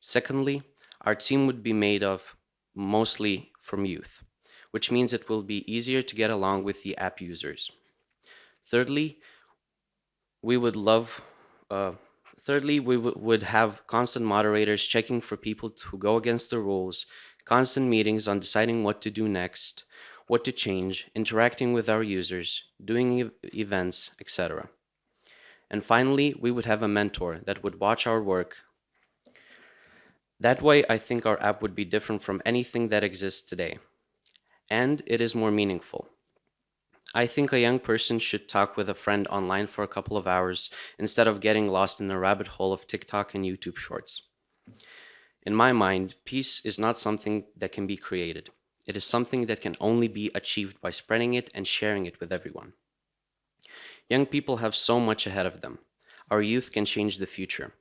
Secondly, our team would be made of mostly from youth, which means it will be easier to get along with the app users. Thirdly, we would have constant moderators checking for people who go against the rules, constant meetings on deciding what to do next, what to change, interacting with our users, doing events, etc. And finally, we would have a mentor that would watch our work. That way, I think our app would be different from anything that exists today. And it is more meaningful. I think a young person should talk with a friend online for a couple of hours instead of getting lost in the rabbit hole of TikTok and YouTube Shorts. In my mind, peace is not something that can be created. It is something that can only be achieved by spreading it and sharing it with everyone. Young people have so much ahead of them. Our youth can change the future.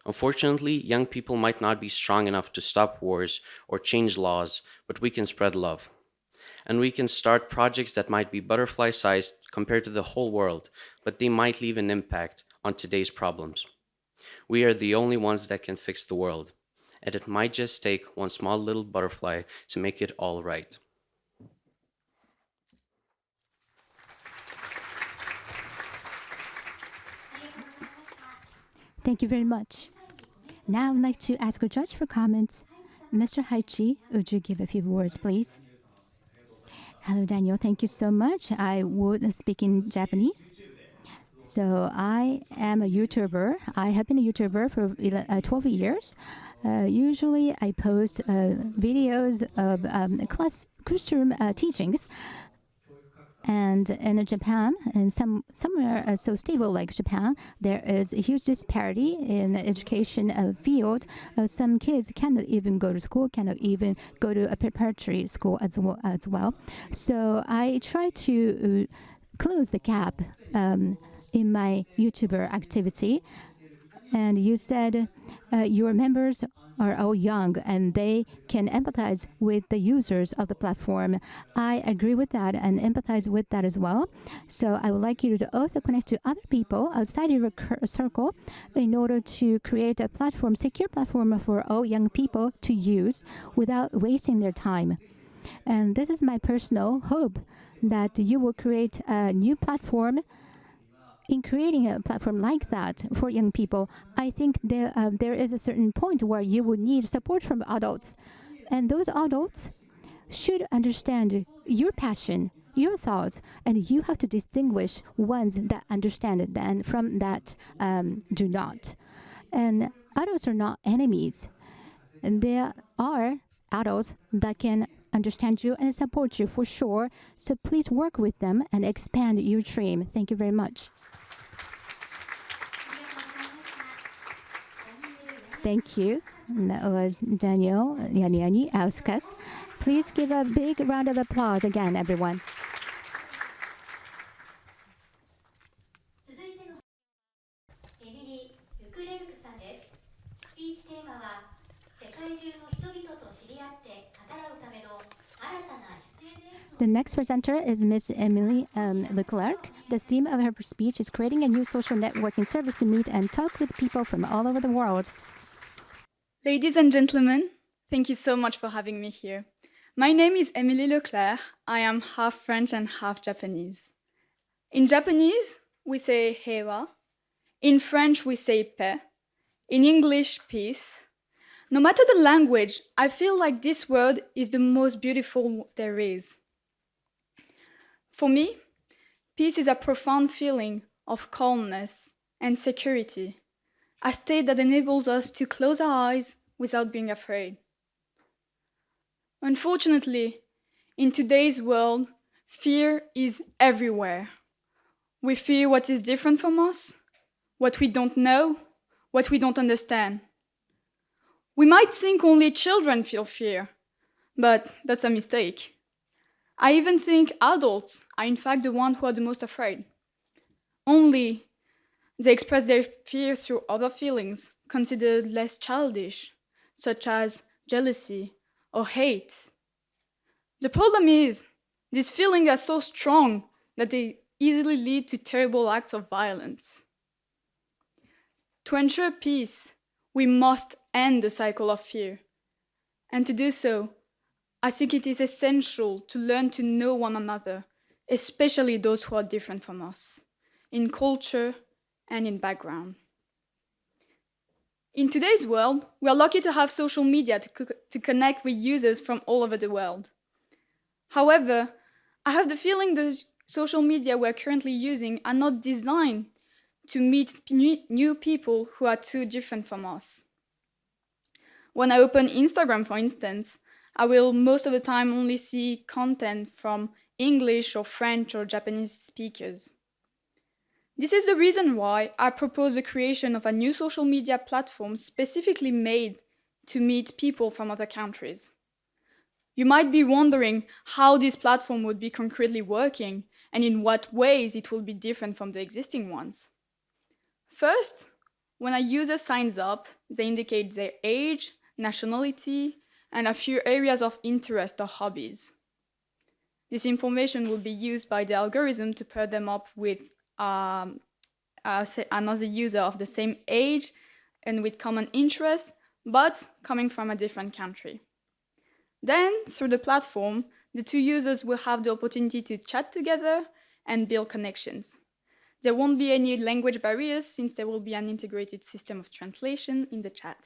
Unfortunately, young people might not be strong enough to stop wars or change laws, but we can spread love. And we can start projects that might be butterfly-sized compared to the whole world, but they might leave an impact on today's problems. We are the only ones that can fix the world. and it might just take one small little butterfly to make it all right. Thank you very much. Now I'd like to ask a judge for comments. Mr. Haichi, would you give a few words, please? Hello, Daniel. Thank you so much. I would speak in Japanese. So I am a YouTuber. I have been a YouTuber for 12 years. Usually I post videos of classroom teachings. And in Japan, and somewhere so stable like Japan, there is a huge disparity in the education field. Some kids cannot even go to school, cannot even go to a preparatory school as well. So I try to close the gap in my YouTuber activity. And you said your members are all young and they can empathize with the users of the platform. I agree with that and empathize with that as well. So I would like you to also connect to other people outside your circle in order to create a platform, secure platform for all young people to use without wasting their time. And this is my personal hope that you will create a new platform. In creating a platform like that for young people, I think there is a certain point where you will need support from adults. And those adults should understand your passion, your thoughts, and you have to distinguish ones that understand it then from that do not. And adults are not enemies. And there are adults that can understand you and support you for sure. So please work with them and expand your dream. Thank you very much. Thank you. That was Daniel Yani Auskas. Please give a big round of applause again, everyone. The next presenter is Ms. Emily Leclerc. The theme of her speech is creating a new social networking service to meet and talk with people from all over the world. Ladies and gentlemen, thank you so much for having me here. My name is Emily Leclerc. I am half French and half Japanese. In Japanese, we say heiwa. In French, we say paix. In English, peace. No matter the language, I feel like this word is the most beautiful there is. For me, peace is a profound feeling of calmness and security, a state that enables us to close our eyes without being afraid. Unfortunately, in today's world, fear is everywhere. We fear what is different from us, what we don't know, what we don't understand. We might think only children feel fear, but that's a mistake. I even think adults are in fact the ones who are the most afraid. Only they express their fear through other feelings considered less childish, such as jealousy or hate. The problem is, these feelings are so strong that they easily lead to terrible acts of violence. To ensure peace, we must end the cycle of fear. And to do so, I think it is essential to learn to know one another, especially those who are different from us, in culture and in background. In today's world, we are lucky to have social media to connect with users from all over the world. However, I have the feeling the social media we're currently using are not designed to meet new people who are too different from us. When I open Instagram, for instance, I will most of the time only see content from English or French or Japanese speakers. This is the reason why I propose the creation of a new social media platform specifically made to meet people from other countries. You might be wondering how this platform would be concretely working and in what ways it will be different from the existing ones. First, when a user signs up, they indicate their age, nationality, and a few areas of interest or hobbies. This information will be used by the algorithm to pair them up with another user of the same age and with common interests, but coming from a different country. Then, through the platform, the two users will have the opportunity to chat together and build connections. There won't be any language barriers since there will be an integrated system of translation in the chat.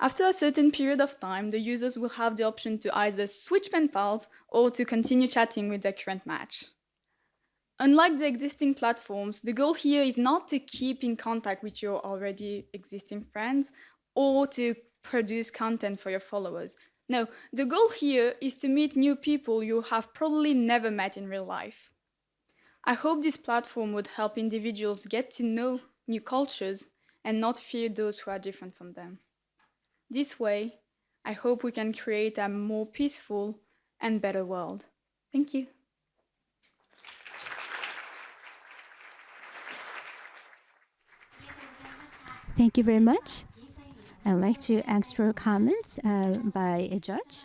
After a certain period of time, the users will have the option to either switch pen pals or to continue chatting with their current match. Unlike the existing platforms, the goal here is not to keep in contact with your already existing friends or to produce content for your followers. No, the goal here is to meet new people you have probably never met in real life. I hope this platform would help individuals get to know new cultures and not fear those who are different from them. This way, I hope we can create a more peaceful and better world. Thank you. Thank you very much. I'd like to ask for comments by a judge.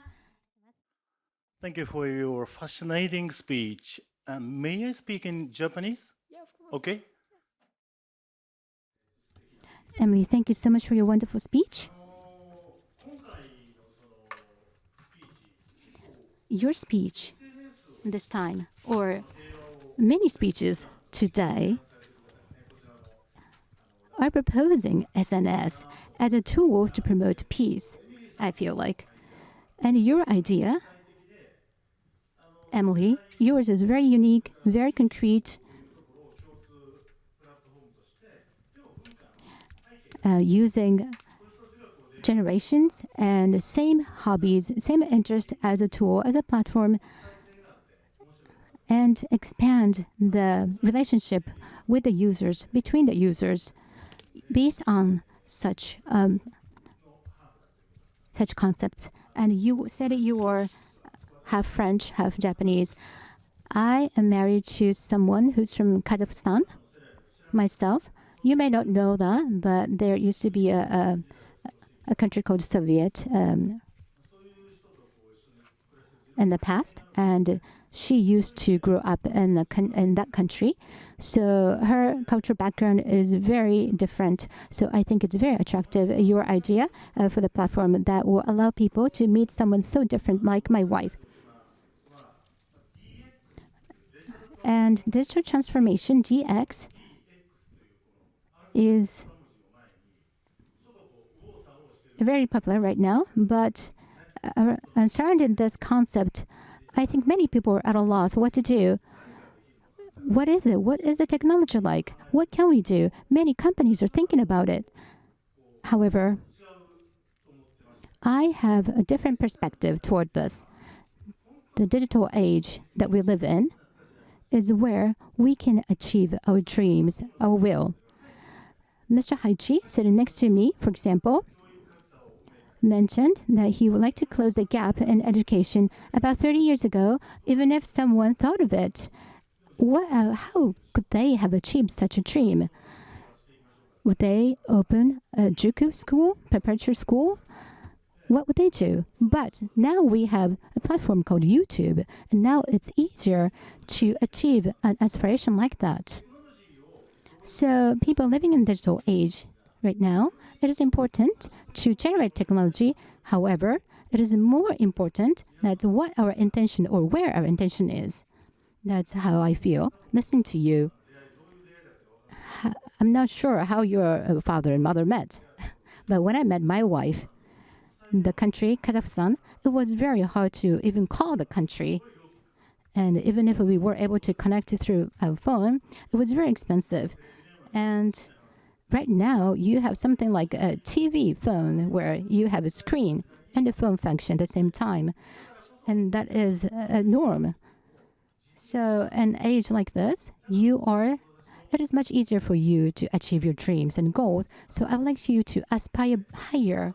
Thank you for your fascinating speech. May I speak in Japanese? Yeah, of course. Okay. Emily, thank you so much for your wonderful speech. Your speech this time, or many speeches today, are proposing SNS as a tool to promote peace, I feel like. And your idea, Emily, yours is very unique, very concrete, using generations and same hobbies, same interest as a tool, as a platform, and expand the relationship with the users, between the users, based on such concepts. And you said you were half French, half Japanese. I am married to someone who's from Kazakhstan, myself. You may not know that, but there used to be a country called Soviet in the past, and she used to grow up in that country. So her cultural background is very different. So I think it's very attractive, your idea for the platform that will allow people to meet someone so different like my wife. And digital transformation, DX, is very popular right now, but surrounding this concept, I think many people are at a loss what to do. What is it? What is the technology like? What can we do? Many companies are thinking about it. However, I have a different perspective toward this. The digital age that we live in is where we can achieve our dreams, our will. Mr. Haichi, sitting next to me, for example, mentioned that he would like to close the gap in education. About 30 years ago, even if someone thought of it, how could they have achieved such a dream? Would they open a Juku school, preparatory school? What would they do? But now we have a platform called YouTube, and now it's easier to achieve an aspiration like that. So people living in digital age right now, it is important to generate technology. However, it is more important that what our intention or where our intention is. That's how I feel listening to you. I'm not sure how your father and mother met, but when I met my wife, the country, Kazakhstan, it was very hard to even call the country. And even if we were able to connect through a phone, it was very expensive. And right now, you have something like a TV phone where you have a screen and a phone function at the same time. And that is a norm. So an age like this, it is much easier for you to achieve your dreams and goals. So I would like you to aspire higher.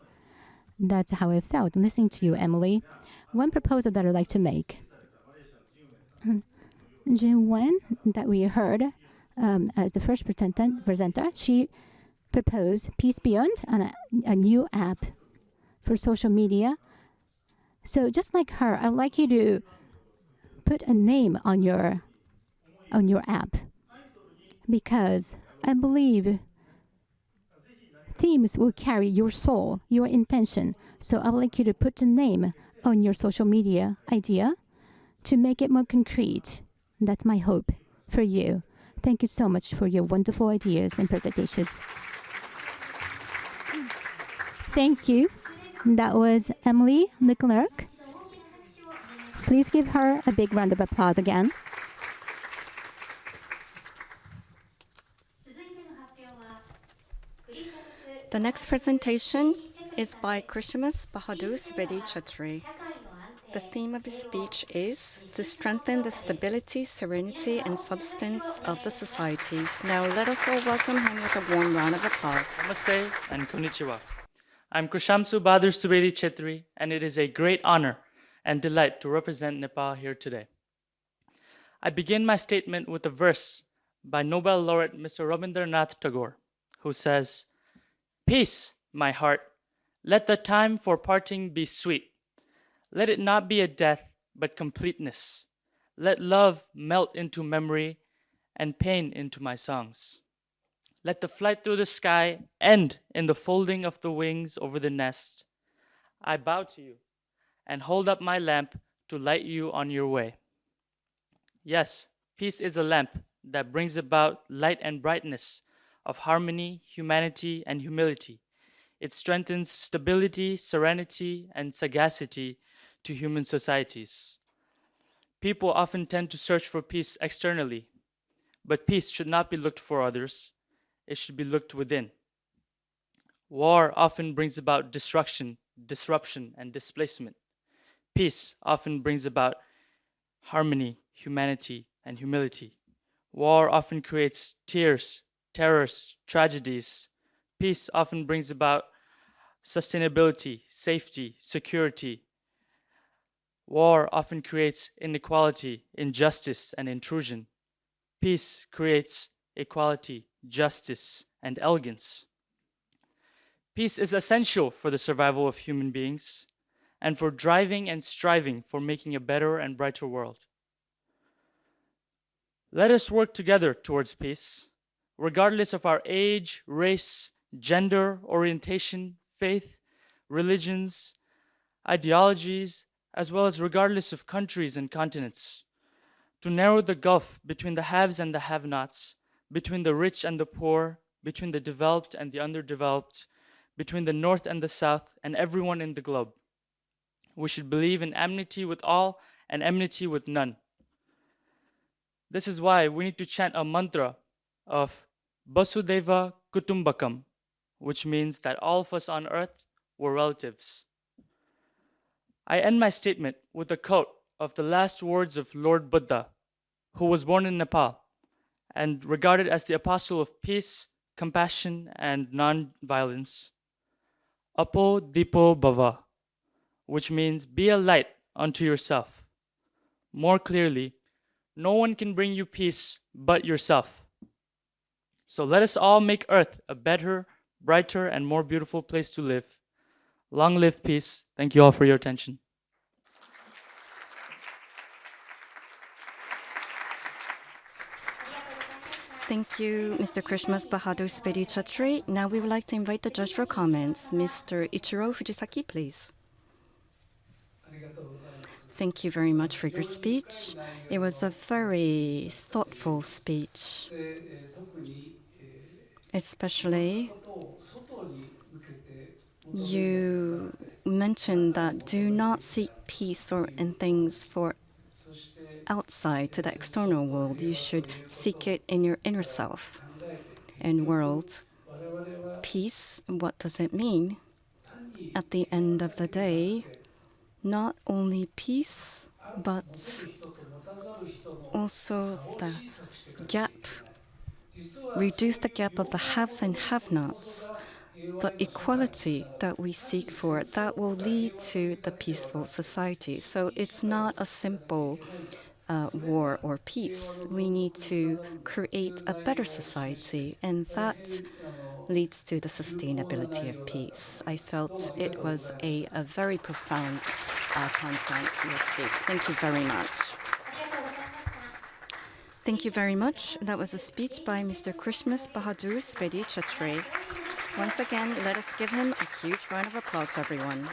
That's how I felt listening to you, Emily. One proposal that I'd like to make. Jin Wen, that we heard as the first presenter, she proposed Peace Beyond on a new app for social media. So just like her, I'd like you to put a name on your app, because I believe themes will carry your soul, your intention. So I would like you to put a name on your social media idea to make it more concrete. That's my hope for you. Thank you so much for your wonderful ideas and presentations. Thank you. That was Emily Leclerc. Please give her a big round of applause again. The next presentation is by Christmas Bahadur Subedi Chatri. The theme of his speech is to strengthen the stability, serenity, and substance of the societies. Now let us all welcome him with a warm round of applause. Namaste and konnichiwa. I'm Krishamsu Bahadur Subedi Chetri, and it is a great honor and delight to represent Nepal here today. I begin my statement with a verse by Nobel laureate Mr. Rabindranath Tagore, who says, "Peace, my heart, let the time for parting be sweet. Let it not be a death, but completeness. Let love melt into memory and pain into my songs. Let the flight through the sky end in the folding of the wings over the nest. I bow to you and hold up my lamp to light you on your way." Yes, peace is a lamp that brings about light and brightness of harmony, humanity, and humility. It strengthens stability, serenity, and sagacity to human societies. People often tend to search for peace externally, but peace should not be looked for others. It should be looked within. War often brings about destruction, disruption, and displacement. Peace often brings about harmony, humanity, and humility. War often creates tears, terrors, tragedies. Peace often brings about sustainability, safety, security. War often creates inequality, injustice, and intrusion. Peace creates equality, justice, and elegance. Peace is essential for the survival of human beings and for driving and striving for making a better and brighter world. Let us work together towards peace, regardless of our age, race, gender, orientation, faith, religions, ideologies, as well as regardless of countries and continents, to narrow the gulf between the haves and the have-nots, between the rich and the poor, between the developed and the underdeveloped, between the North and the South, and everyone in the globe. We should believe in amity with all and enmity with none. This is why we need to chant a mantra of Vasudhaiva Kutumbakam, which means that all of us on earth were relatives. I end my statement with a quote of the last words of Lord Buddha, who was born in Nepal and regarded as the apostle of peace, compassion, and non-violence. Apo Dipo Bhava, which means be a light unto yourself. More clearly, no one can bring you peace but yourself. So let us all make Earth a better, brighter, and more beautiful place to live. Long live peace. Thank you all for your attention. Thank you, Mr. Christmas Bahadur Subedi Chatri. Now we would like to invite the judge for comments. Mr. Ichiro Fujisaki, please. Thank you very much for your speech. It was a very thoughtful speech, especially you mentioned that do not seek peace or in things for outside to the external world. You should seek it in your inner self and world. Peace, what does it mean? At the end of the day, not only peace, but also the gap, reduce the gap of the haves and have-nots, the equality that we seek for, that will lead to the peaceful society. So it's not a simple war or peace. We need to create a better society, and that leads to the sustainability of peace. I felt it was a very profound content to your speech. Thank you very much. Thank you very much. That was a speech by Mr. Christmas Bahadur Subedi Chatri. Once again, let us give him a huge round of applause, everyone.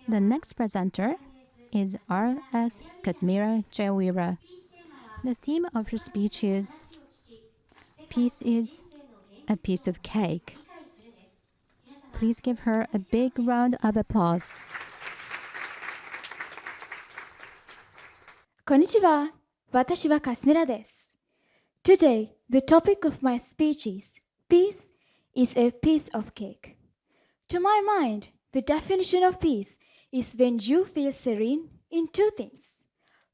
The next presenter is R.S. Kasmira Jayawira. The theme of her speech is Peace is a Piece of Cake. Please give her a big round of applause. Konnichiwa, watashi wa Kasmira desu. Today, the topic of my speech is Peace is a piece of cake. To my mind, the definition of peace is when you feel serene in two things.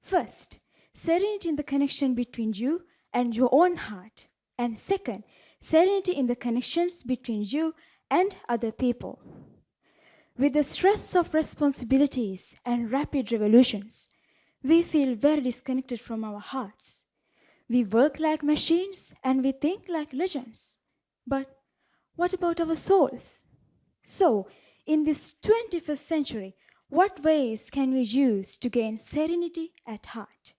First, serenity in the connection between you and your own heart. And second, serenity in the connections between you and other people. With the stress of responsibilities and rapid revolutions, we feel very disconnected from our hearts. We work like machines and we think like legends. But what about our souls? So, in this 21st century, what ways can we use to gain serenity at heart?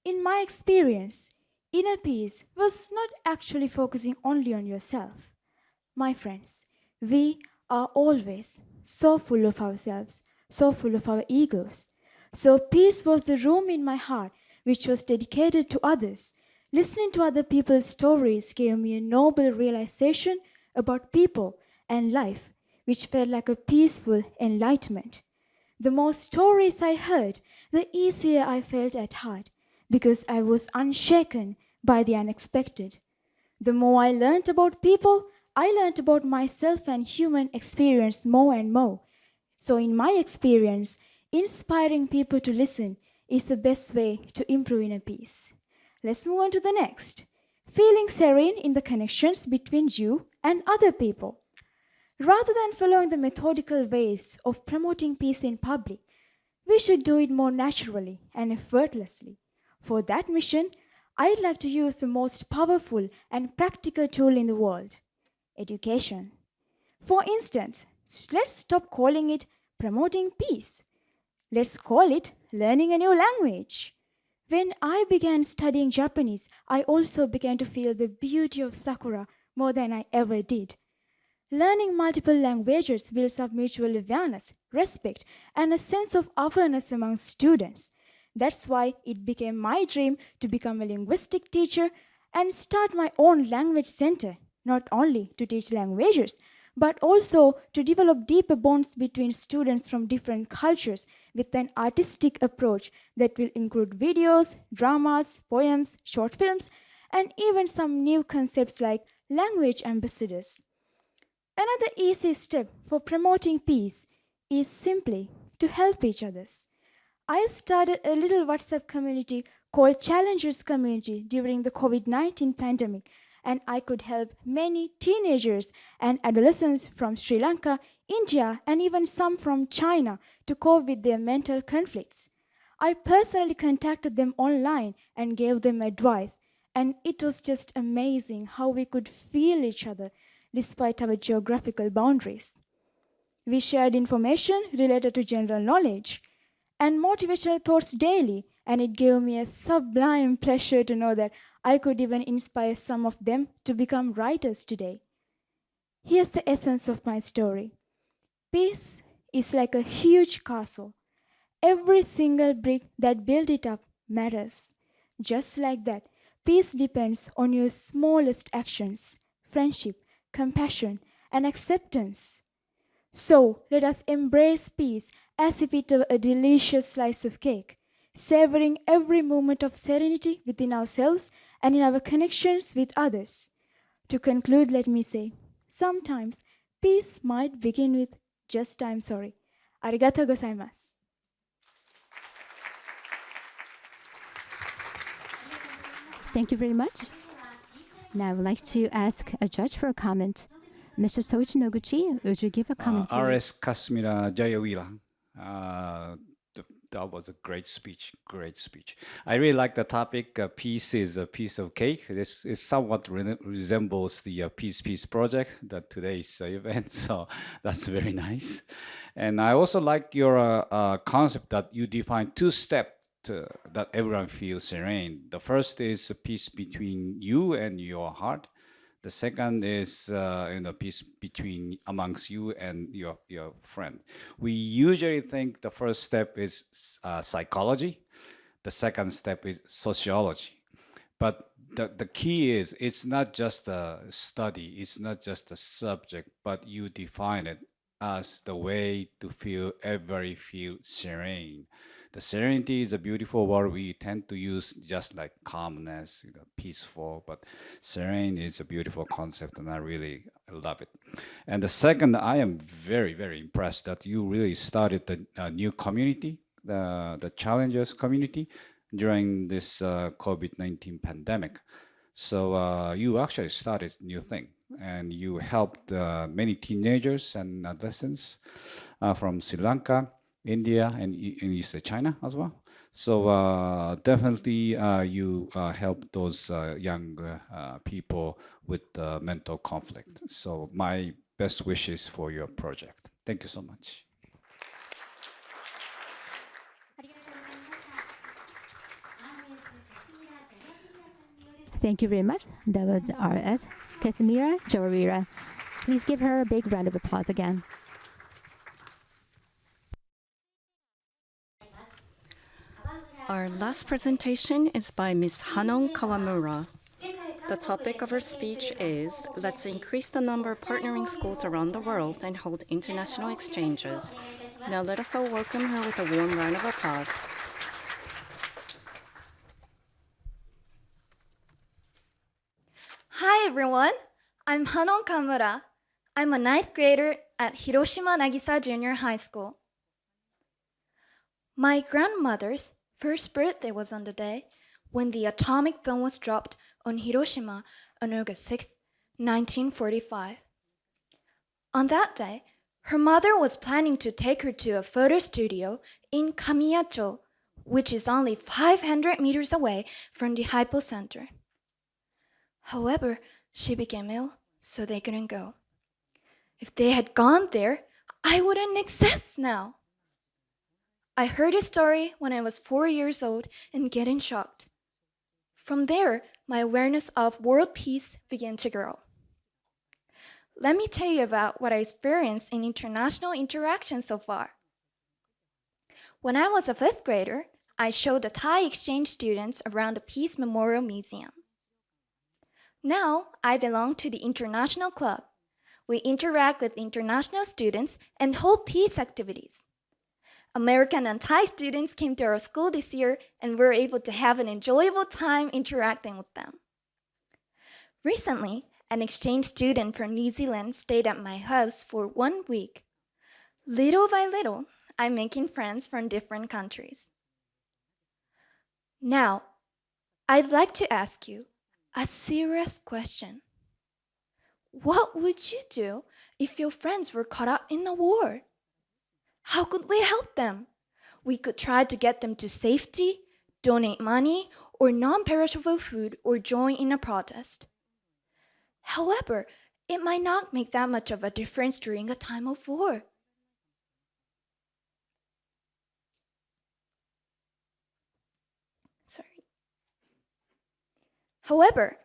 In my experience, inner peace was not actually focusing only on yourself. My friends, we are always so full of ourselves, so full of our egos. So peace was the room in my heart which was dedicated to others. Listening to other people's stories gave me a noble realization about people and life, which felt like a peaceful enlightenment. The more stories I heard, the easier I felt at heart, because I was unshaken by the unexpected. The more I learned about people, I learned about myself and human experience more and more. So in my experience, inspiring people to listen is the best way to improve inner peace. Let's move on to the next. Feeling serene in the connections between you and other people. Rather than following the methodical ways of promoting peace in public, we should do it more naturally and effortlessly. For that mission, I'd like to use the most powerful and practical tool in the world, education. For instance, let's stop calling it promoting peace. Let's call it learning a new language. When I began studying Japanese, I also began to feel the beauty of sakura more than I ever did. Learning multiple languages builds up mutual awareness, respect, and a sense of awareness among students. That's why it became my dream to become a linguistic teacher and start my own language center, not only to teach languages, but also to develop deeper bonds between students from different cultures with an artistic approach that will include videos, dramas, poems, short films, and even some new concepts like language ambassadors. Another easy step for promoting peace is simply to help each other. I started a little WhatsApp community called Challengers Community during the COVID-19 pandemic, and I could help many teenagers and adolescents from Sri Lanka, India, and even some from China to cope with their mental conflicts. I personally contacted them online and gave them advice, and it was just amazing how we could feel each other despite our geographical boundaries. We shared information related to general knowledge and motivational thoughts daily, and it gave me a sublime pleasure to know that I could even inspire some of them to become writers today. Here's the essence of my story. Peace is like a huge castle. Every single brick that built it up matters. Just like that, peace depends on your smallest actions, friendship, compassion, and acceptance. So let us embrace peace as if it were a delicious slice of cake, savoring every moment of serenity within ourselves and in our connections with others. To conclude, let me say, sometimes peace might begin with just I'm sorry. Arigatou gozaimasu. Thank you very much. Now I would like to ask a judge for a comment. Mr. Soichi Noguchi, would you give a comment? R.S. Kasmira Jayawira. That was a great speech, great speech. I really like the topic, peace is a piece of cake. This is somewhat resembles the Peace Project, that today's event, so that's very nice. And I also like your concept that you define two steps that everyone feels serene. The first is a peace between you and your heart. The second is peace between amongst you and your friend. We usually think the first step is psychology. The second step is sociology. But the key is it's not just a study, it's not just a subject, but you define it as the way to feel serene. The serenity is a beautiful word we tend to use just like calmness, peaceful, but serene is a beautiful concept and I really love it. And the second, I am very, very impressed that you really started a new community, the Challengers community during this COVID-19 pandemic. So you actually started a new thing and you helped many teenagers and adolescents from Sri Lanka, India, and East China as well. So definitely you help those young people with mental conflict. So my best wishes for your project. Thank you so much. Thank you very much. That was RS Casimira Chorira. Please give her a big round of applause again. Our last presentation is by Ms. Hanon Kawamura. The topic of her speech is, let's increase the number of partnering schools around the world and hold international exchanges. Now let us all welcome her with a warm round of applause. Hi everyone, I'm Hanon Kawamura. I'm a 9th grader at Hiroshima Nagisa Junior High School. My grandmother's first birthday was on the day when the atomic bomb was dropped on Hiroshima on August 6, 1945. On that day, her mother was planning to take her to a photo studio in Kamiyacho, which is only 500 meters away from the hypocenter. However, she became ill, so they couldn't go. If they had gone there, I wouldn't exist now. I heard his story when I was 4 years old and getting shocked. From there, my awareness of world peace began to grow. Let me tell you about what I experienced in international interaction so far. When I was a 5th grader, I showed the Thai exchange students around the Peace Memorial Museum. Now, I belong to the International Club. We interact with international students and hold peace activities. American and Thai students came to our school this year and were able to have an enjoyable time interacting with them. Recently, an exchange student from New Zealand stayed at my house for 1 week. Little by little, I'm making friends from different countries. Now, I'd like to ask you a serious question. What would you do if your friends were caught up in a war? How could we help them? We could try to get them to safety, donate money or non-perishable food, or join in a protest. However, it might not make that much of a difference during a time of war. However,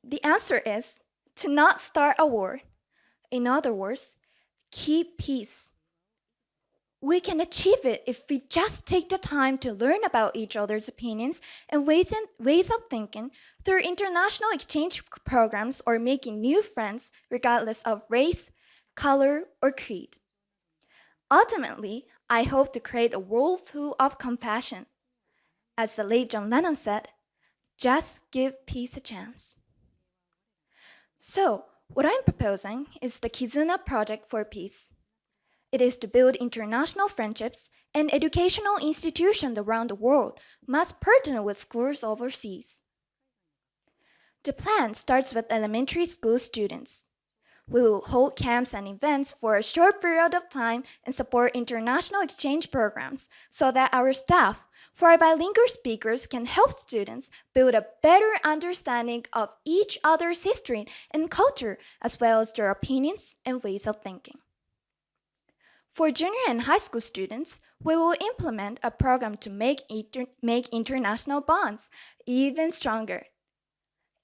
the answer is to not start a war. In other words, keep peace. We can achieve it if we just take the time to learn about each other's opinions and ways of thinking through international exchange programs or making new friends regardless of race, color, or creed. Ultimately, I hope to create a world full of compassion. As the late John Lennon said, just give peace a chance. So, what I'm proposing is the Kizuna Project for Peace. It is to build international friendships and educational institutions around the world must partner with schools overseas. The plan starts with elementary school students. We will hold camps and events for a short period of time and support international exchange programs so that our staff, who are bilingual speakers, can help students build a better understanding of each other's history and culture, as well as their opinions and ways of thinking. For junior and high school students, we will implement a program to make international bonds even stronger.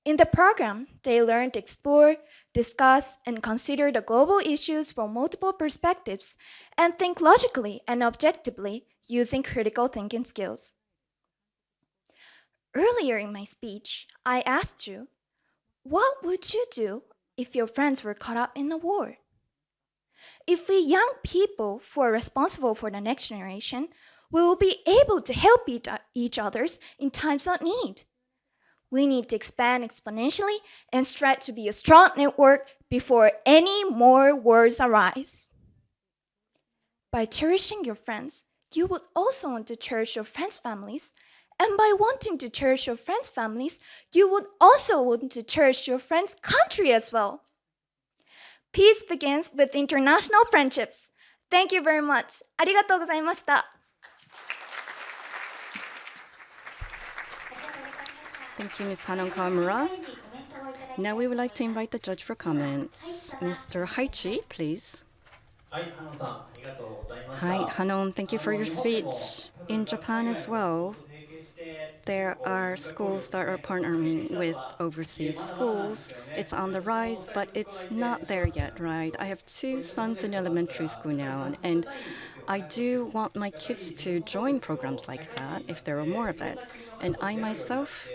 In the program, they learn to explore, discuss, and consider the global issues from multiple perspectives and think logically and objectively using critical thinking skills. Earlier in my speech, I asked you, what would you do if your friends were caught up in a war? If we young people who are responsible for the next generation, we will be able to help each other in times of need. We need to expand exponentially and strive to be a strong network before any more wars arise. By cherishing your friends, you would also want to cherish your friends' families, and by wanting to cherish your friends' families, you would also want to cherish your friends' country as well. Peace begins with international friendships. Thank you very much. ありがとうございました。Thank you, Ms. Hanon Kawamura. Now we would like to invite the judge for comments. Mr. Haichi, please. Hi, Hanon, thank you for your speech. In Japan as well, there are schools that are partnering with overseas schools. It's on the rise, but it's not there yet, right? I have 2 sons in elementary school now, and I do want my kids to join programs like that if there are more of it. And I myself,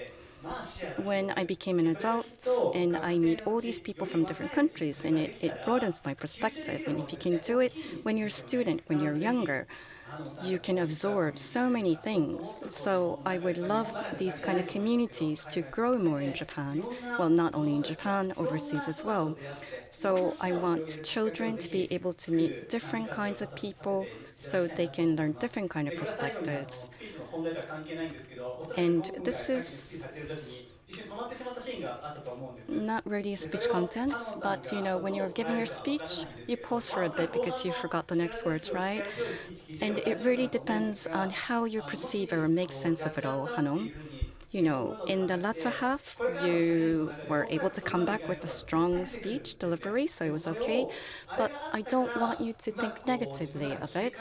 when I became an adult and I meet all these people from different countries, and it broadens my perspective. And if you can do it when you're a student, when you're younger, you can absorb so many things. So I would love these kind of communities to grow more in Japan. Well, not only in Japan, overseas as well. So I want children to be able to meet different kinds of people so they can learn different kind of perspectives. And this is not really a speech contents, but when you're giving your speech, you pause for a bit because you forgot the next words, right? And it really depends on how you perceive or make sense of it all, Hanon. In the latter half, you were able to come back with a strong speech delivery, so it was okay. But I don't want you to think negatively of it.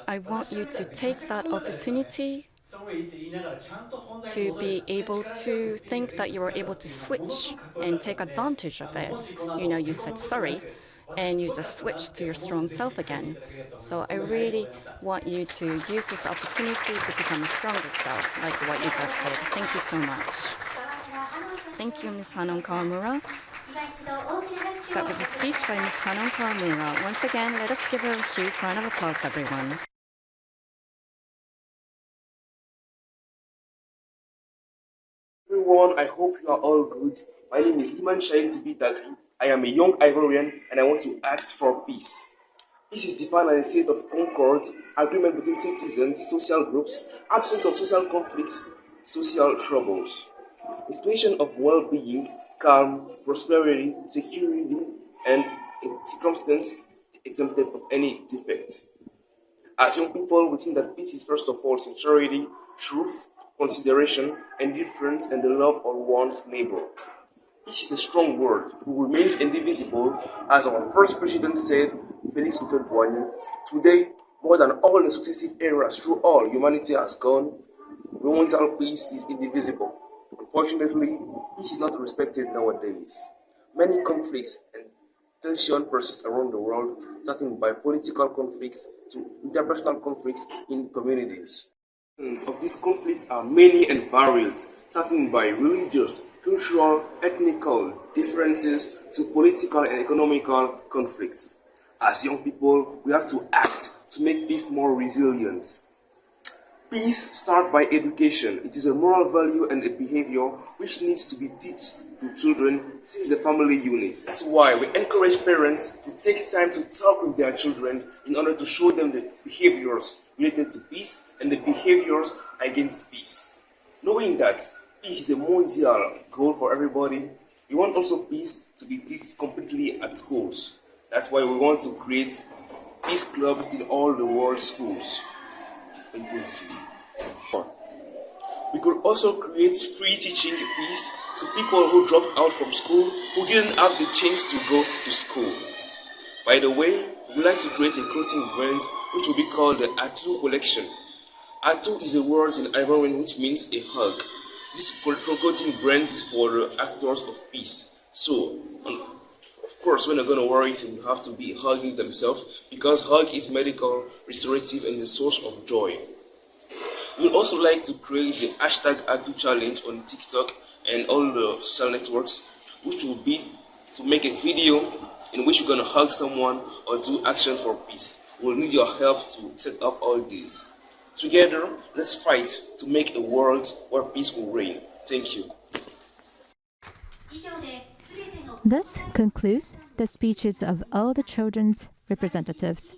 I want you to take that opportunity to be able to think that you were able to switch and take advantage of it. You said sorry, and you just switched to your strong self again. So I really want you to use this opportunity to become a stronger self, like what you just did. Thank you so much. Thank you, Ms. Hanon Kawamura. That was a speech by Ms. Hanon Kawamura. Once again, let us give her a huge round of applause, everyone. Everyone, I hope you are all good. My name is Iman Shahid Dagri. I am a young Ivorian and I want to ask for peace. Peace is defined as a state of concord, agreement between citizens, social groups, absence of social conflicts, social troubles. A situation of well-being, calm, prosperity, security, and a circumstance exempted of any defect. As young people, we think that peace is first of all sincerity, truth, consideration, indifference, and the love of one's neighbor. Peace is a strong word. It remains indivisible, as our first president said, Félix Houphouët-Boigny. Today, more than all the successive eras through all humanity has gone, Rwandan peace is indivisible. Unfortunately, peace is not respected nowadays. Many conflicts and tension persist around the world, starting by political conflicts to interpersonal conflicts in communities. Of these conflicts are many and varied, starting by religious, cultural, ethnical differences to political and economical conflicts. As young people, we have to act to make peace more resilient. Peace starts by education. It is a moral value and a behavior which needs to be taught to children since the family unit. That's why we encourage parents to take time to talk with their children in order to show them the behaviors related to peace and the behaviors against peace. Knowing that peace is a mondial goal for everybody, we want also peace to be taught completely at schools. That's why we want to create peace clubs in all the world schools. We could also create free teaching peace to people who dropped out from school, who didn't have the chance to go to school. By the way, we would like to create a clothing brand which will be called the Atu collection. Atu is a word in Ivorian which means a hug. This clothing brand is for actors of peace. So, of course, when you're going to wear it, you have to be hugging themselves because hug is medical, restorative, and a source of joy. We would also like to create the hashtag #ADU challenge on TikTok and all the social networks, which will be to make a video in which you're going to hug someone or do action for peace. We'll need your help to set up all these. Together, let's fight to make a world where peace will reign. Thank you. This concludes the speeches of all the children's representatives.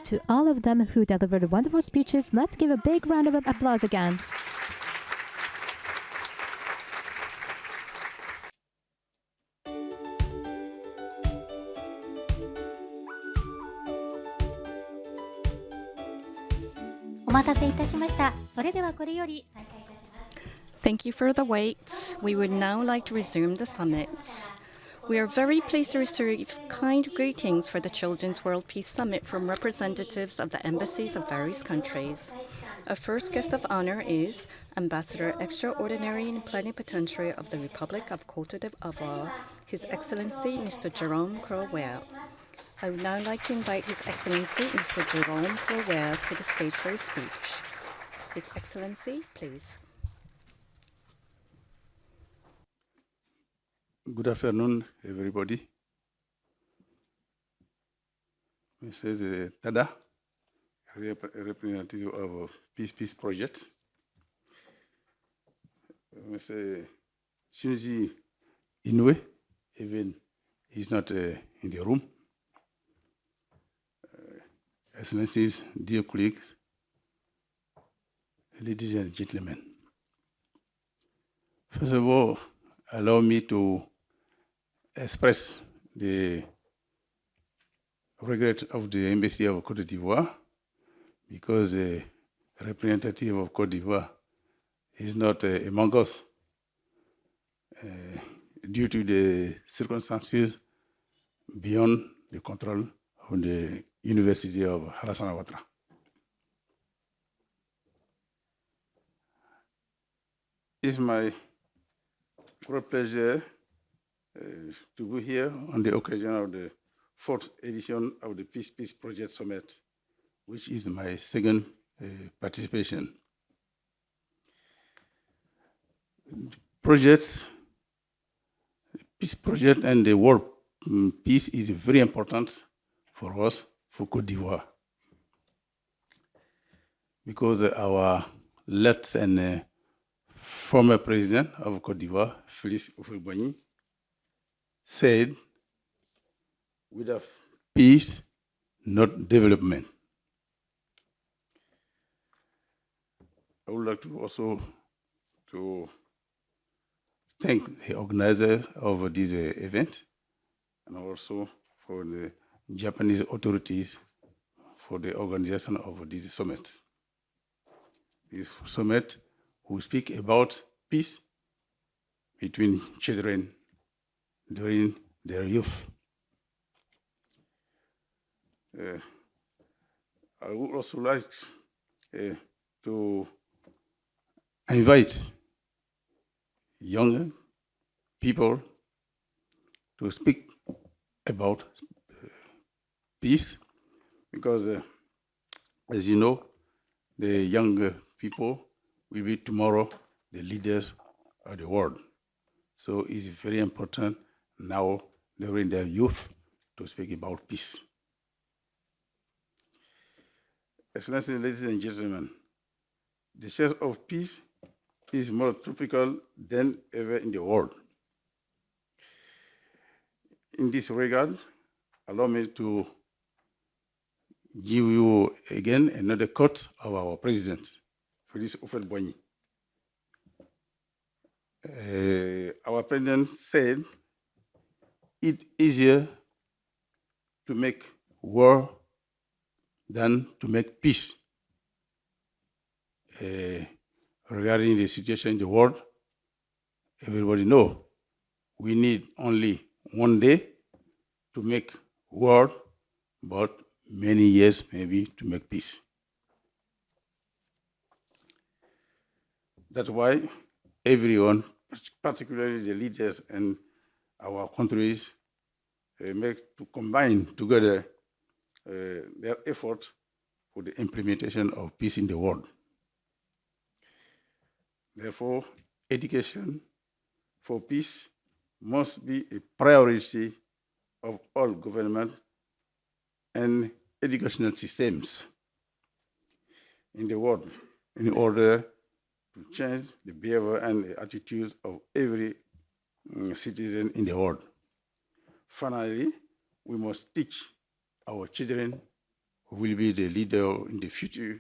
To all of them who delivered wonderful speeches, let's give a big round of applause again. Thank you for the wait. We would now like to resume the summit. We are very pleased to receive kind greetings for the Children's World Peace Summit from representatives of the embassies of various countries. Our first guest of honor is Ambassador Extraordinary and Plenipotentiary of the Republic of Côte d'Ivoire, His Excellency Mr. Jerome Crowell. I would now like to invite His Excellency Mr. Jerome Crowell to the stage for his speech. His Excellency, please. Good afternoon, everybody. Mr. Tada, representative of Peace Project. Mr. Shinji Inoue, even he's not in the room. Excellencies, dear colleagues, ladies and gentlemen. First of all, allow me to express the regret of the Embassy of Côte d'Ivoire because the representative of Côte d'Ivoire is not among us due to the circumstances beyond the control of the University of Alassane Ouattara. It's my great pleasure to be here on the occasion of the 4th edition of the Peace Project Summit, which is my second participation. Peace Project and the world peace is very important for us, for Côte d'Ivoire, because our late and former president of Côte d'Ivoire, Félix Houphouët-Boigny, said, without peace, not development. I would like to also thank the organizers of this event and also for the Japanese authorities for the organization of this summit. This summit will speak about peace between children during their youth. I would also like to invite young people to speak about peace, because as you know, the young people will be tomorrow the leaders of the world. So it's very important now during their youth to speak about peace. Excellencies, ladies and gentlemen, the sense of peace is more tropical than ever in the world. In this regard, allow me to give you again another quote of our president, Félix Houphouët-Boigny. Our president said, "It's easier to make war than to make peace." Regarding the situation in the world, everybody knows we need only one day to make war, but many years maybe to make peace. That's why everyone, particularly the leaders and our countries, make to combine together their effort for the implementation of peace in the world. Therefore, education for peace must be a priority of all government and educational systems in the world in order to change the behavior and the attitudes of every citizen in the world. Finally, we must teach our children, who will be the leader in the future,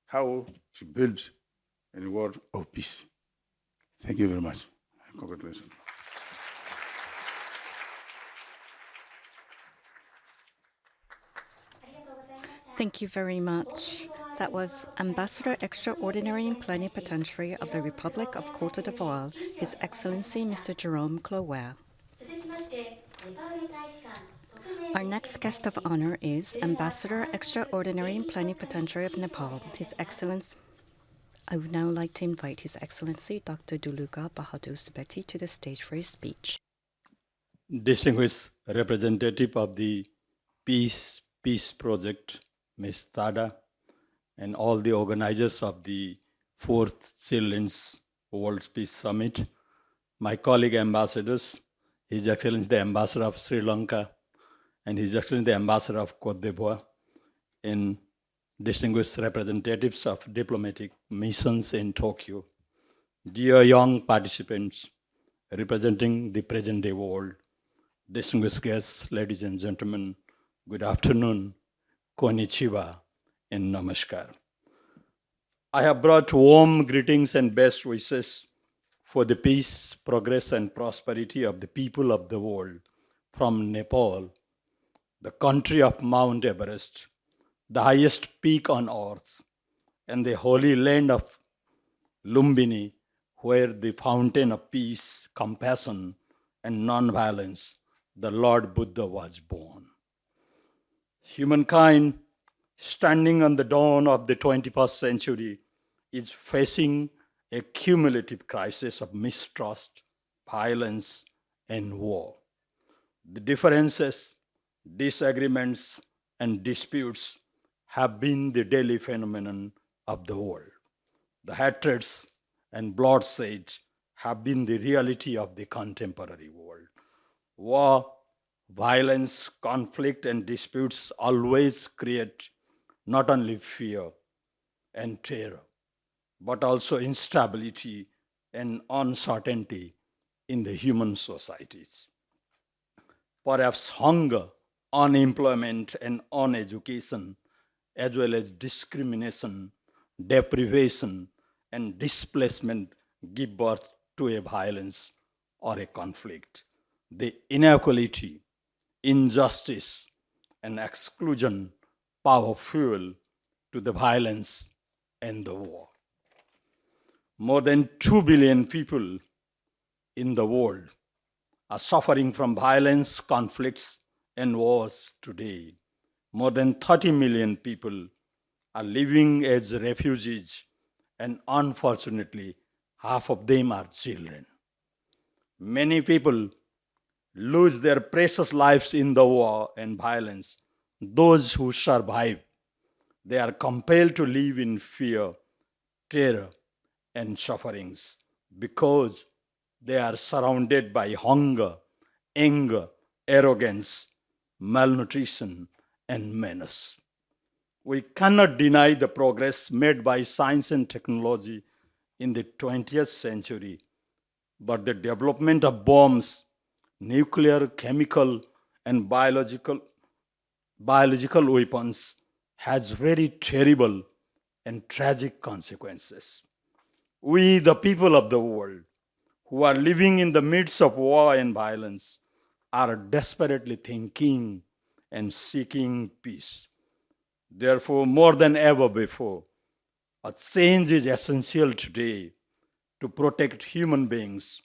how to build a world of peace. Thank you very much. Congratulations. Thank you very much. That was Ambassador Extraordinary and Plenipotentiary of the Republic of Côte d'Ivoire, His Excellency Mr. Jerome Clowell. Our next guest of honor is Ambassador Extraordinary and Plenipotentiary of Nepal, His Excellency. I would now like to invite His Excellency Dr. Duluga Bahadur Subeti to the stage for his speech. Distinguished representative of the Peace Project, Ms. Tada, and all the organizers of the 4th Children's World Peace Summit, my colleague ambassadors, His Excellency the Ambassador of Sri Lanka, and His Excellency the Ambassador of Côte d'Ivoire, and distinguished representatives of diplomatic missions in Tokyo, dear young participants representing the present-day world, distinguished guests, ladies and gentlemen, good afternoon, konnichiwa, and namaskar. I have brought warm greetings and best wishes for the peace, progress, and prosperity of the people of the world from Nepal, the country of Mount Everest, the highest peak on earth, and the holy land of Lumbini, where the fountain of peace, compassion, and non-violence, the Lord Buddha was born. Humankind, standing on the dawn of the 21st century, is facing a cumulative crisis of mistrust, violence, and war. The differences, disagreements, and disputes have been the daily phenomenon of the world. The hatreds and bloodshed have been the reality of the contemporary world. War, violence, conflict, and disputes always create not only fear and terror, but also instability and uncertainty in the human societies. Perhaps hunger, unemployment, and uneducation, as well as discrimination, deprivation, and displacement give birth to a violence or a conflict. The inequality, injustice, and exclusion power fuel to the violence and the war. More than 2 billion people in the world are suffering from violence, conflicts, and wars today. More than 30 million people are living as refugees, and unfortunately, half of them are children. Many people lose their precious lives in the war and violence. Those who survive, they are compelled to live in fear, terror, and sufferings because they are surrounded by hunger, anger, arrogance, malnutrition, and menace. We cannot deny the progress made by science and technology in the 20th century, but the development of bombs, nuclear, chemical, and biological weapons has very terrible and tragic consequences. We, the people of the world, who are living in the midst of war and violence, are desperately thinking and seeking peace. Therefore, more than ever before, a change is essential today to protect human beings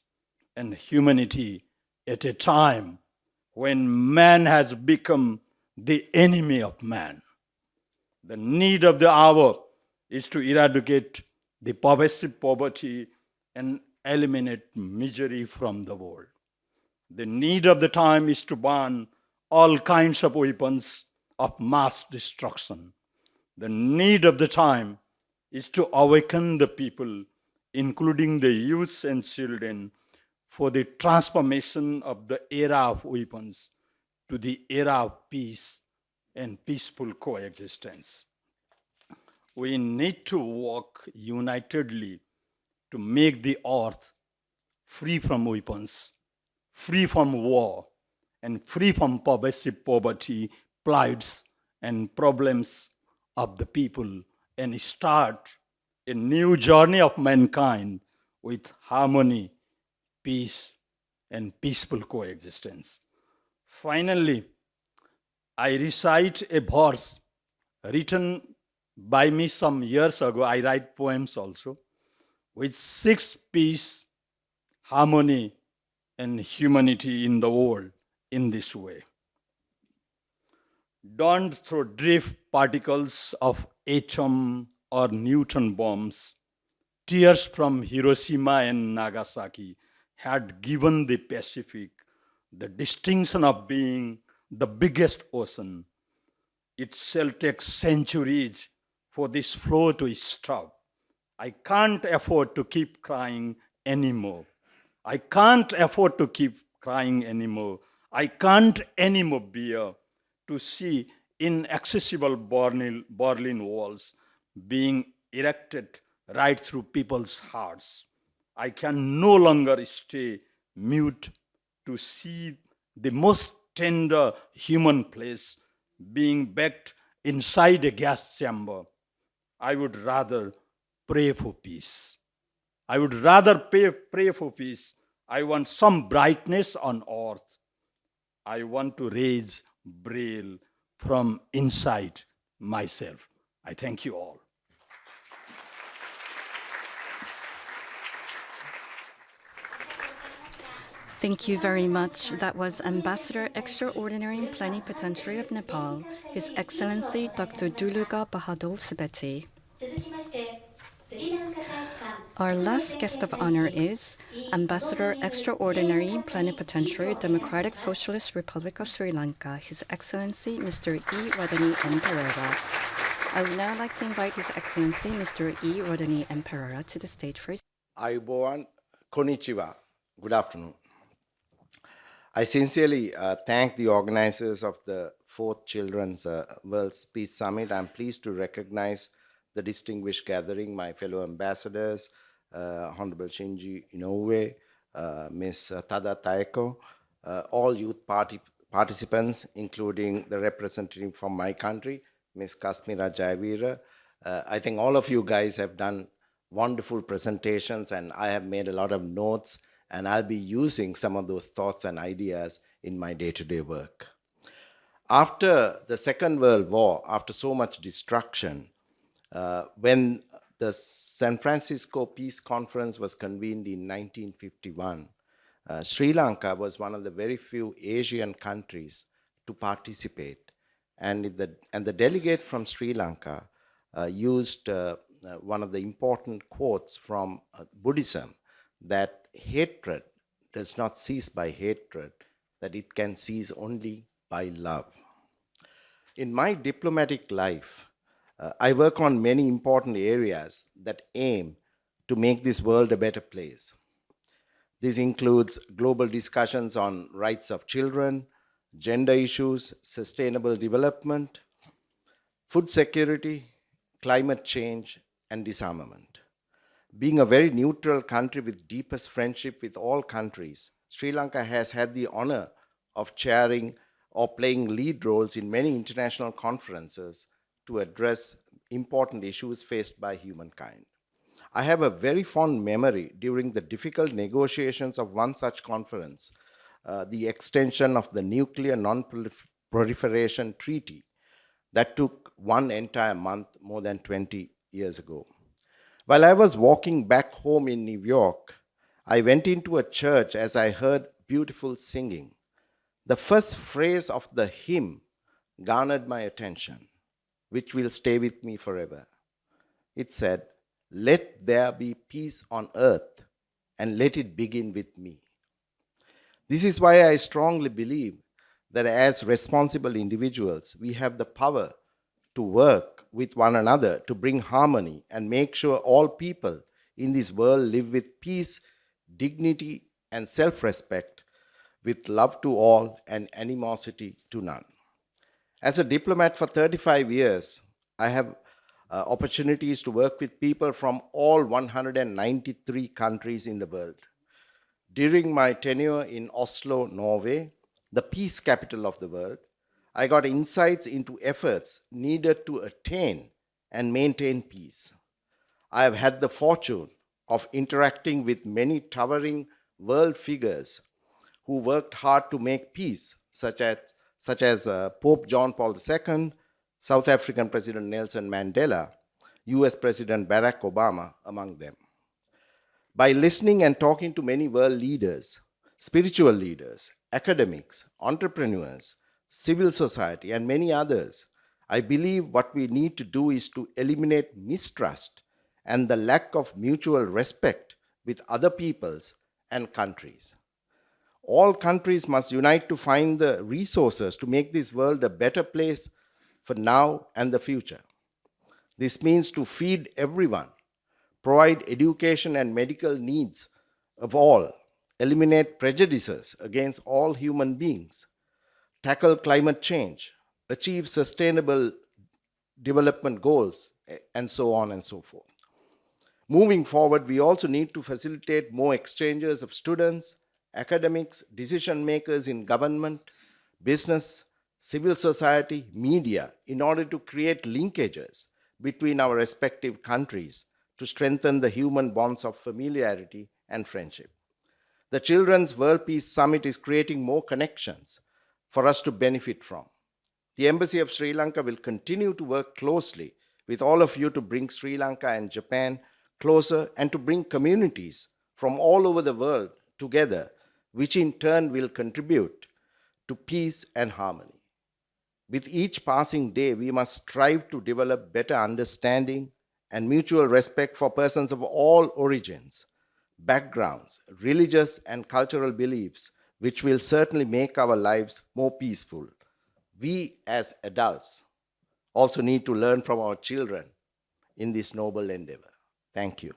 and humanity at a time when man has become the enemy of man. The need of the hour is to eradicate the pervasive poverty, and eliminate misery from the world. The need of the time is to ban all kinds of weapons of mass destruction. The need of the time is to awaken the people, including the youth and children, for the transformation of the era of weapons to the era of peace and peaceful coexistence. We need to work unitedly to make the earth free from weapons, free from war, and free from pervasive poverty, plights, and problems of the people, and start a new journey of mankind with harmony, peace, and peaceful coexistence. Finally, I recite a verse written by me some years ago. I write poems also, which seeks peace, harmony, and humanity in the world in this way. Don't throw drift particles of atom or neutron bombs. Tears from Hiroshima and Nagasaki had given the Pacific the distinction of being the biggest ocean. It shall take centuries for this flow to stop. I can't afford to keep crying anymore. I can't afford to keep crying anymore. I can't anymore bear to see inaccessible Berlin walls being erected right through people's hearts. I can no longer stay mute to see the most tender human flesh being baked inside a gas chamber. I would rather pray for peace. I would rather pray for peace. I want some brightness on earth. I want to raise Braille from inside myself. I thank you all. Thank you very much. That was Ambassador Extraordinary and Plenipotentiary of Nepal, His Excellency Dr. Duluga Bahadur Subeti. Our last guest of honor is Ambassador Extraordinary and Plenipotentiary Democratic Socialist Republic of Sri Lanka, His Excellency Mr. E. Rodney M. Pereira. I would now like to invite His Excellency Mr. E. Rodney M. Pereira to the stage for his... Ayubowan, konnichiwa. Good afternoon. I sincerely thank the organizers of the 4th Children's World Peace Summit. I'm pleased to recognize the distinguished gathering, my fellow ambassadors, Honorable Shinji Inoue, Ms. Tada Taeko, all youth party participants, including the representative from my country, Ms. Kasmira Jayavira. I think all of you guys have done wonderful presentations, and I have made a lot of notes, and I'll be using some of those thoughts and ideas in my day-to-day work. After the Second World War, after so much destruction, when the San Francisco Peace Conference was convened in 1951, Sri Lanka was one of the very few Asian countries to participate. And the delegate from Sri Lanka used one of the important quotes from Buddhism, that hatred does not cease by hatred, that it can cease only by love. In my diplomatic life, I work on many important areas that aim to make this world a better place. This includes global discussions on rights of children, gender issues, sustainable development, food security, climate change, and disarmament. Being a very neutral country with deepest friendship with all countries, Sri Lanka has had the honor of chairing or playing lead roles in many international conferences to address important issues faced by humankind. I have a very fond memory during the difficult negotiations of one such conference, the extension of the Nuclear Non-Proliferation Treaty that took one entire month more than 20 years ago. While I was walking back home in New York, I went into a church as I heard beautiful singing. The first phrase of the hymn garnered my attention, which will stay with me forever. It said, "Let there be peace on earth and let it begin with me. This is why I strongly believe that as responsible individuals, we have the power to work with one another to bring harmony and make sure all people in this world live with peace, dignity, and self-respect, with love to all and animosity to none. As a diplomat for 35 years, I have opportunities to work with people from all 193 countries in the world. During my tenure in Oslo, Norway, the peace capital of the world, I got insights into efforts needed to attain and maintain peace. I have had the fortune of interacting with many towering world figures who worked hard to make peace, such as Pope John Paul II, South African President Nelson Mandela, US President Barack Obama, among them. By listening and talking to many world leaders, spiritual leaders, academics, entrepreneurs, civil society, and many others, I believe what we need to do is to eliminate mistrust and the lack of mutual respect with other peoples and countries. All countries must unite to find the resources to make this world a better place for now and the future. This means to feed everyone, provide education and medical needs of all, eliminate prejudices against all human beings, tackle climate change, achieve sustainable development goals, and so on and so forth. Moving forward, we also need to facilitate more exchanges of students, academics, decision makers in government, business, civil society, media, in order to create linkages between our respective countries to strengthen the human bonds of familiarity and friendship. The Children's World Peace Summit is creating more connections for us to benefit from. The Embassy of Sri Lanka will continue to work closely with all of you to bring Sri Lanka and Japan closer and to bring communities from all over the world together, which in turn will contribute to peace and harmony. With each passing day, we must strive to develop better understanding and mutual respect for persons of all origins, backgrounds, religious and cultural beliefs, which will certainly make our lives more peaceful. We as adults also need to learn from our children in this noble endeavor. Thank you.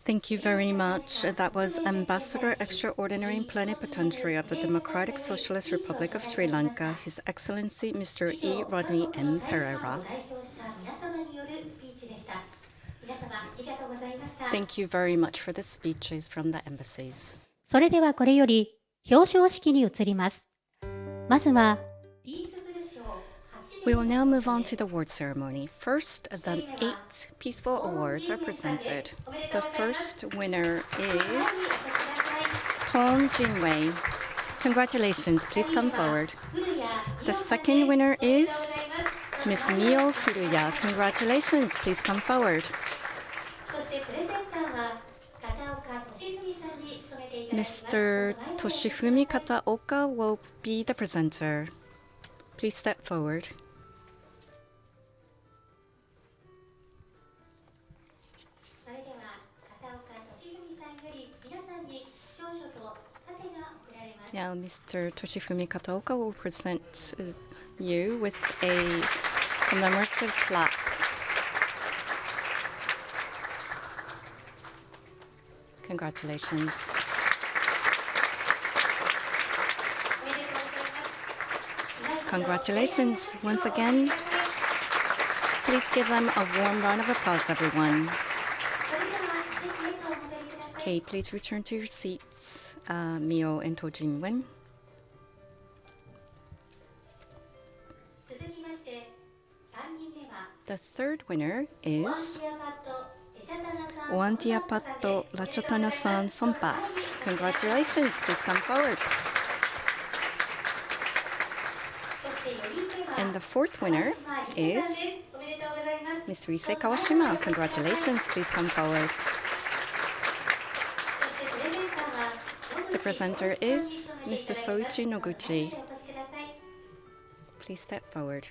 Thank you very much. That was Ambassador Extraordinary and Plenipotentiary of the Democratic Socialist Republic of Sri Lanka, His Excellency Mr. E. Rodney M. Pereira. Thank you very much for the speeches from the embassies. それではこれより表彰式に移ります。まずは We will now move on to the award ceremony. First, the 8 peaceful awards are presented. The first winner is Tom Jinwei. Congratulations, please come forward. The second winner is Ms. Mio Furuya. Congratulations, please come forward. Mr. Toshifumi Kataoka will be the presenter. Please step forward. Now, Mr. Toshifumi Kataoka will present you with a commemorative plaque. Congratulations. Congratulations once again. Please give them a warm round of applause, everyone. Okay, please return to your seats. Mio and Tojin-wen. The third winner is Oantiapatto Lachatana-san Sompat. Congratulations, please come forward. And the fourth winner is Ms. Rise Kawashima. Congratulations, please come forward. The presenter is Mr. Soichi Noguchi. Please step forward.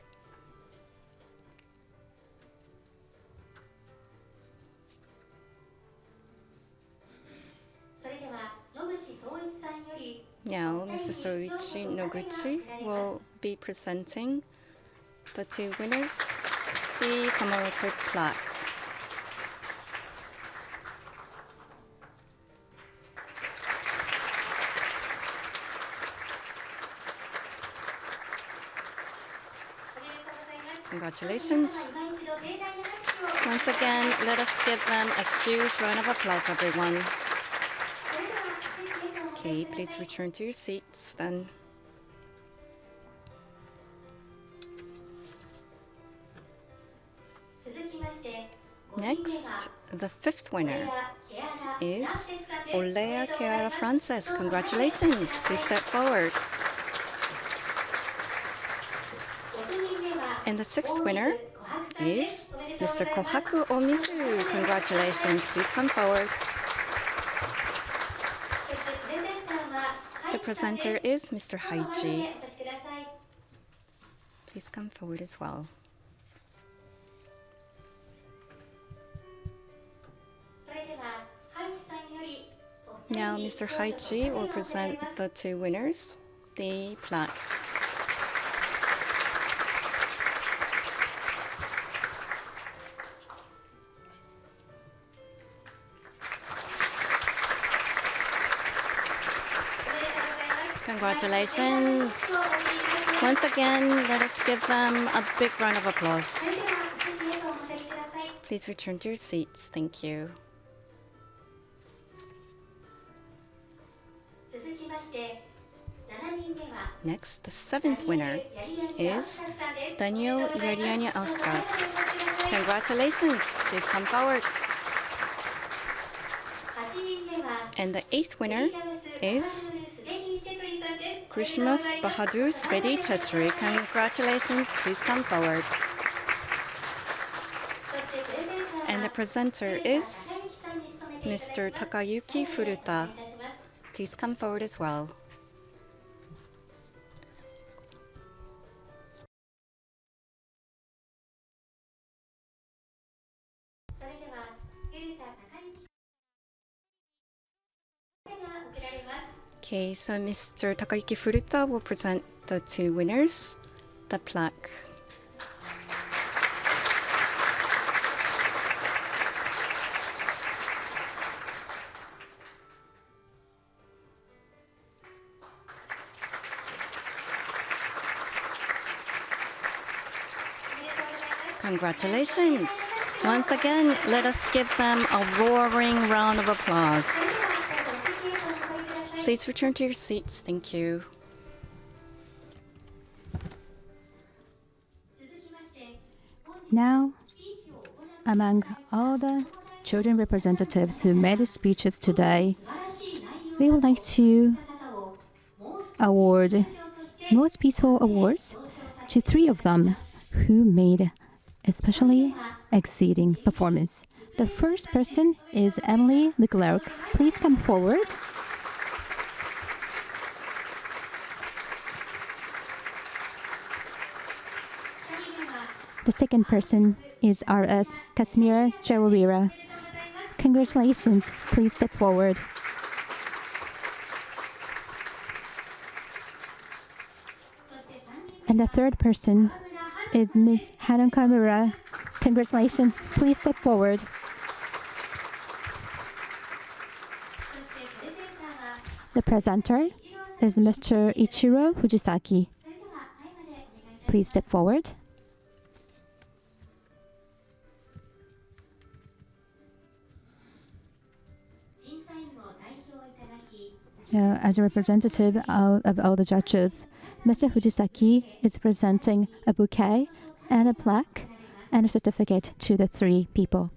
Now, Mr. Soichi Noguchi will be presenting the two winners, the commemorative plaque. Congratulations. Once again, let us give them a huge round of applause, everyone. Okay, please return to your seats then. Next, the fifth winner is Olea Chiara Frances. Congratulations. Please step forward. And the sixth winner is Mr. Kohaku Omizu. Congratulations. Please come forward. The presenter is Mr. Haichi. Please come forward as well. Now, Mr. Haichi will present the two winners, the plaque. Congratulations. Once again, let us give them a big round of applause. Please return to your seats. Thank you. Next, the seventh winner is Daniel Yariania Auskas. Congratulations. Please come forward. And the eighth winner is Krishnas Bahadur Svedi Chetri. Congratulations. Please come forward. And the presenter is Mr. Takayuki Furuta. Please come forward as well. Okay, so Mr. Takayuki Furuta will present the two winners, the plaque. Congratulations. Once again, let us give them a roaring round of applause. Please return to your seats. Thank you. Now, among all the children representatives who made speeches today, we would like to award most peaceful awards to 3 of them who made especially exceeding performance. The first person is Emily Leclerc. Please come forward. The second person is RS Casimira Chawarira. Congratulations. Please step forward. And the third person is Ms. Hanon Kamura. Congratulations. Please step forward. The presenter is Mr. Ichiro Fujisaki. Please step forward. As a representative of all the judges, Mr. Fujisaki is presenting a bouquet and a plaque and a certificate to the 3 people.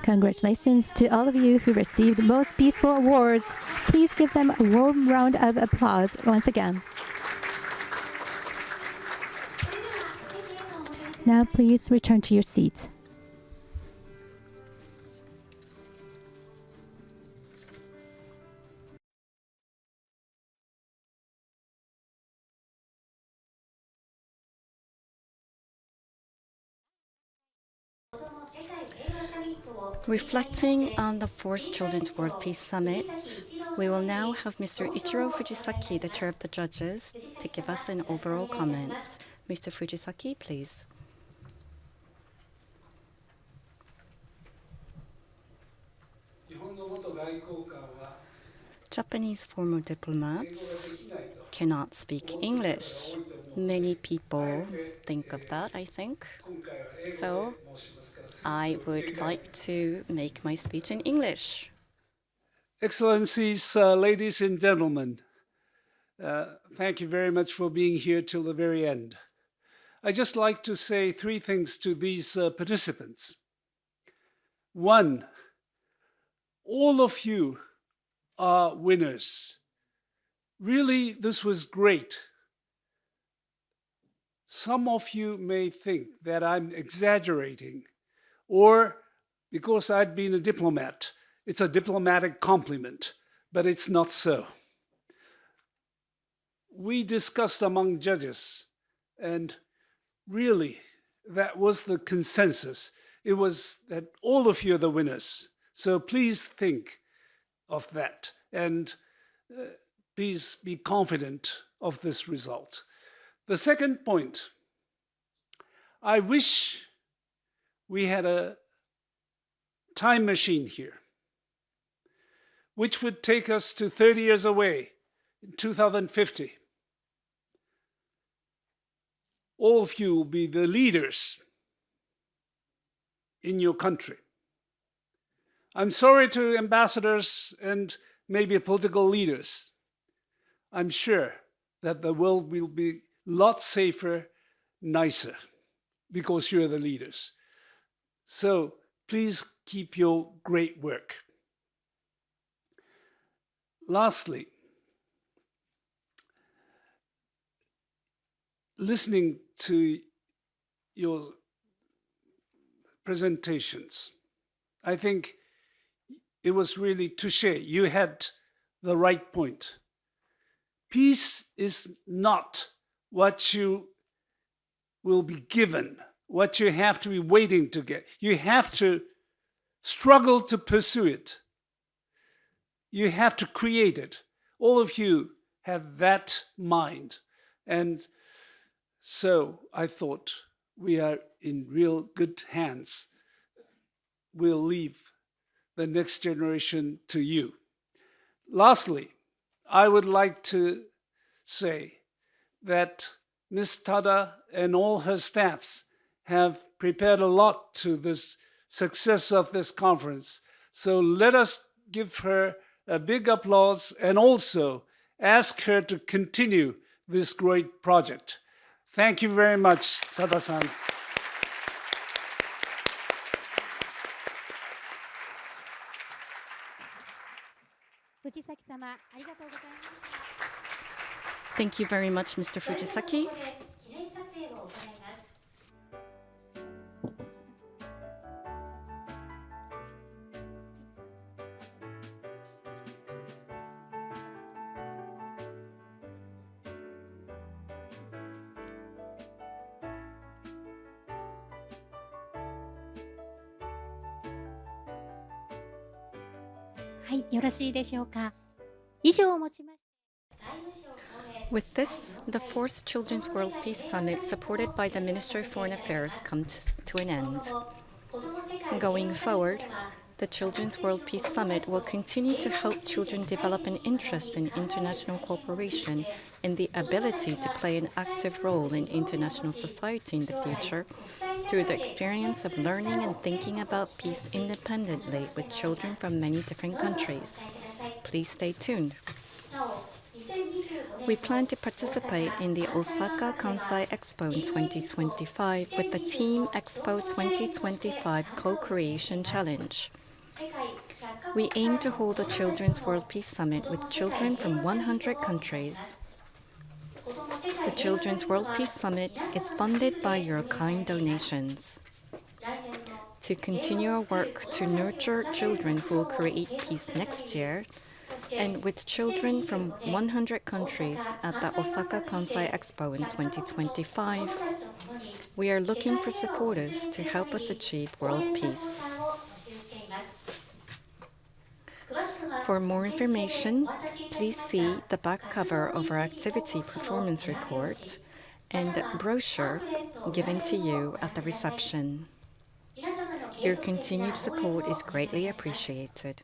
Congratulations to all of you who received most peaceful awards. Please give them a warm round of applause once again. Now please return to your seats. Reflecting on the fourth Children's World Peace Summit, we will now have Mr. Ichiro Fujisaki, the chair of the judges, to give us an overall comment. Mr. Fujisaki, please. Japanese former diplomats cannot speak English. Many people think of that, I think. So I would like to make my speech in English. Excellencies, ladies and gentlemen, thank you very much for being here till the very end. I'd just like to say three things to these participants. One, all of you are winners. Really, this was great. Some of you may think that I'm exaggerating, or because I'd been a diplomat, it's a diplomatic compliment, but it's not so. We discussed among judges, and really, that was the consensus. It was that all of you are the winners. So please think of that, and please be confident of this result. The second point, I wish we had a time machine here, which would take us to 30 years away in 2050. All of you will be the leaders in your country. I'm sorry to ambassadors and maybe political leaders. I'm sure that the world will be a lot safer, nicer, because you're the leaders. So please keep your great work. Lastly, listening to your presentations, I think it was really touché. You had the right point. Peace is not what you will be given, what you have to be waiting to get. You have to struggle to pursue it. You have to create it. All of you have that mind. And so I thought we are in real good hands. We'll leave the next generation to you. Lastly, I would like to say that Ms. Tada and all her staffs have prepared a lot to this success of this conference. So let us give her a big applause and also ask her to continue this great project. Thank you very much, Tada-san. Thank you very much, Mr. Fujisaki.はい、よろしいでしょうか。以上をもちまして。With this, the fourth Children's World Peace Summit, supported by the Ministry of Foreign Affairs, comes to an end. Going forward, the Children's World Peace Summit will continue to help children develop an interest in international cooperation and the ability to play an active role in international society in the future through the experience of learning and thinking about peace independently with children from many different countries. Please stay tuned. We plan to participate in the Osaka Kansai Expo in 2025 with the Team Expo 2025 Co-Creation Challenge. We aim to hold a Children's World Peace Summit with children from 100 countries. The Children's World Peace Summit is funded by your kind donations. To continue our work to nurture children who will create peace next year, and with children from 100 countries at the Osaka Kansai Expo in 2025, we are looking for supporters to help us achieve world peace. For more information, please see the back cover of our activity performance report and brochure given to you at the reception. Your continued support is greatly appreciated.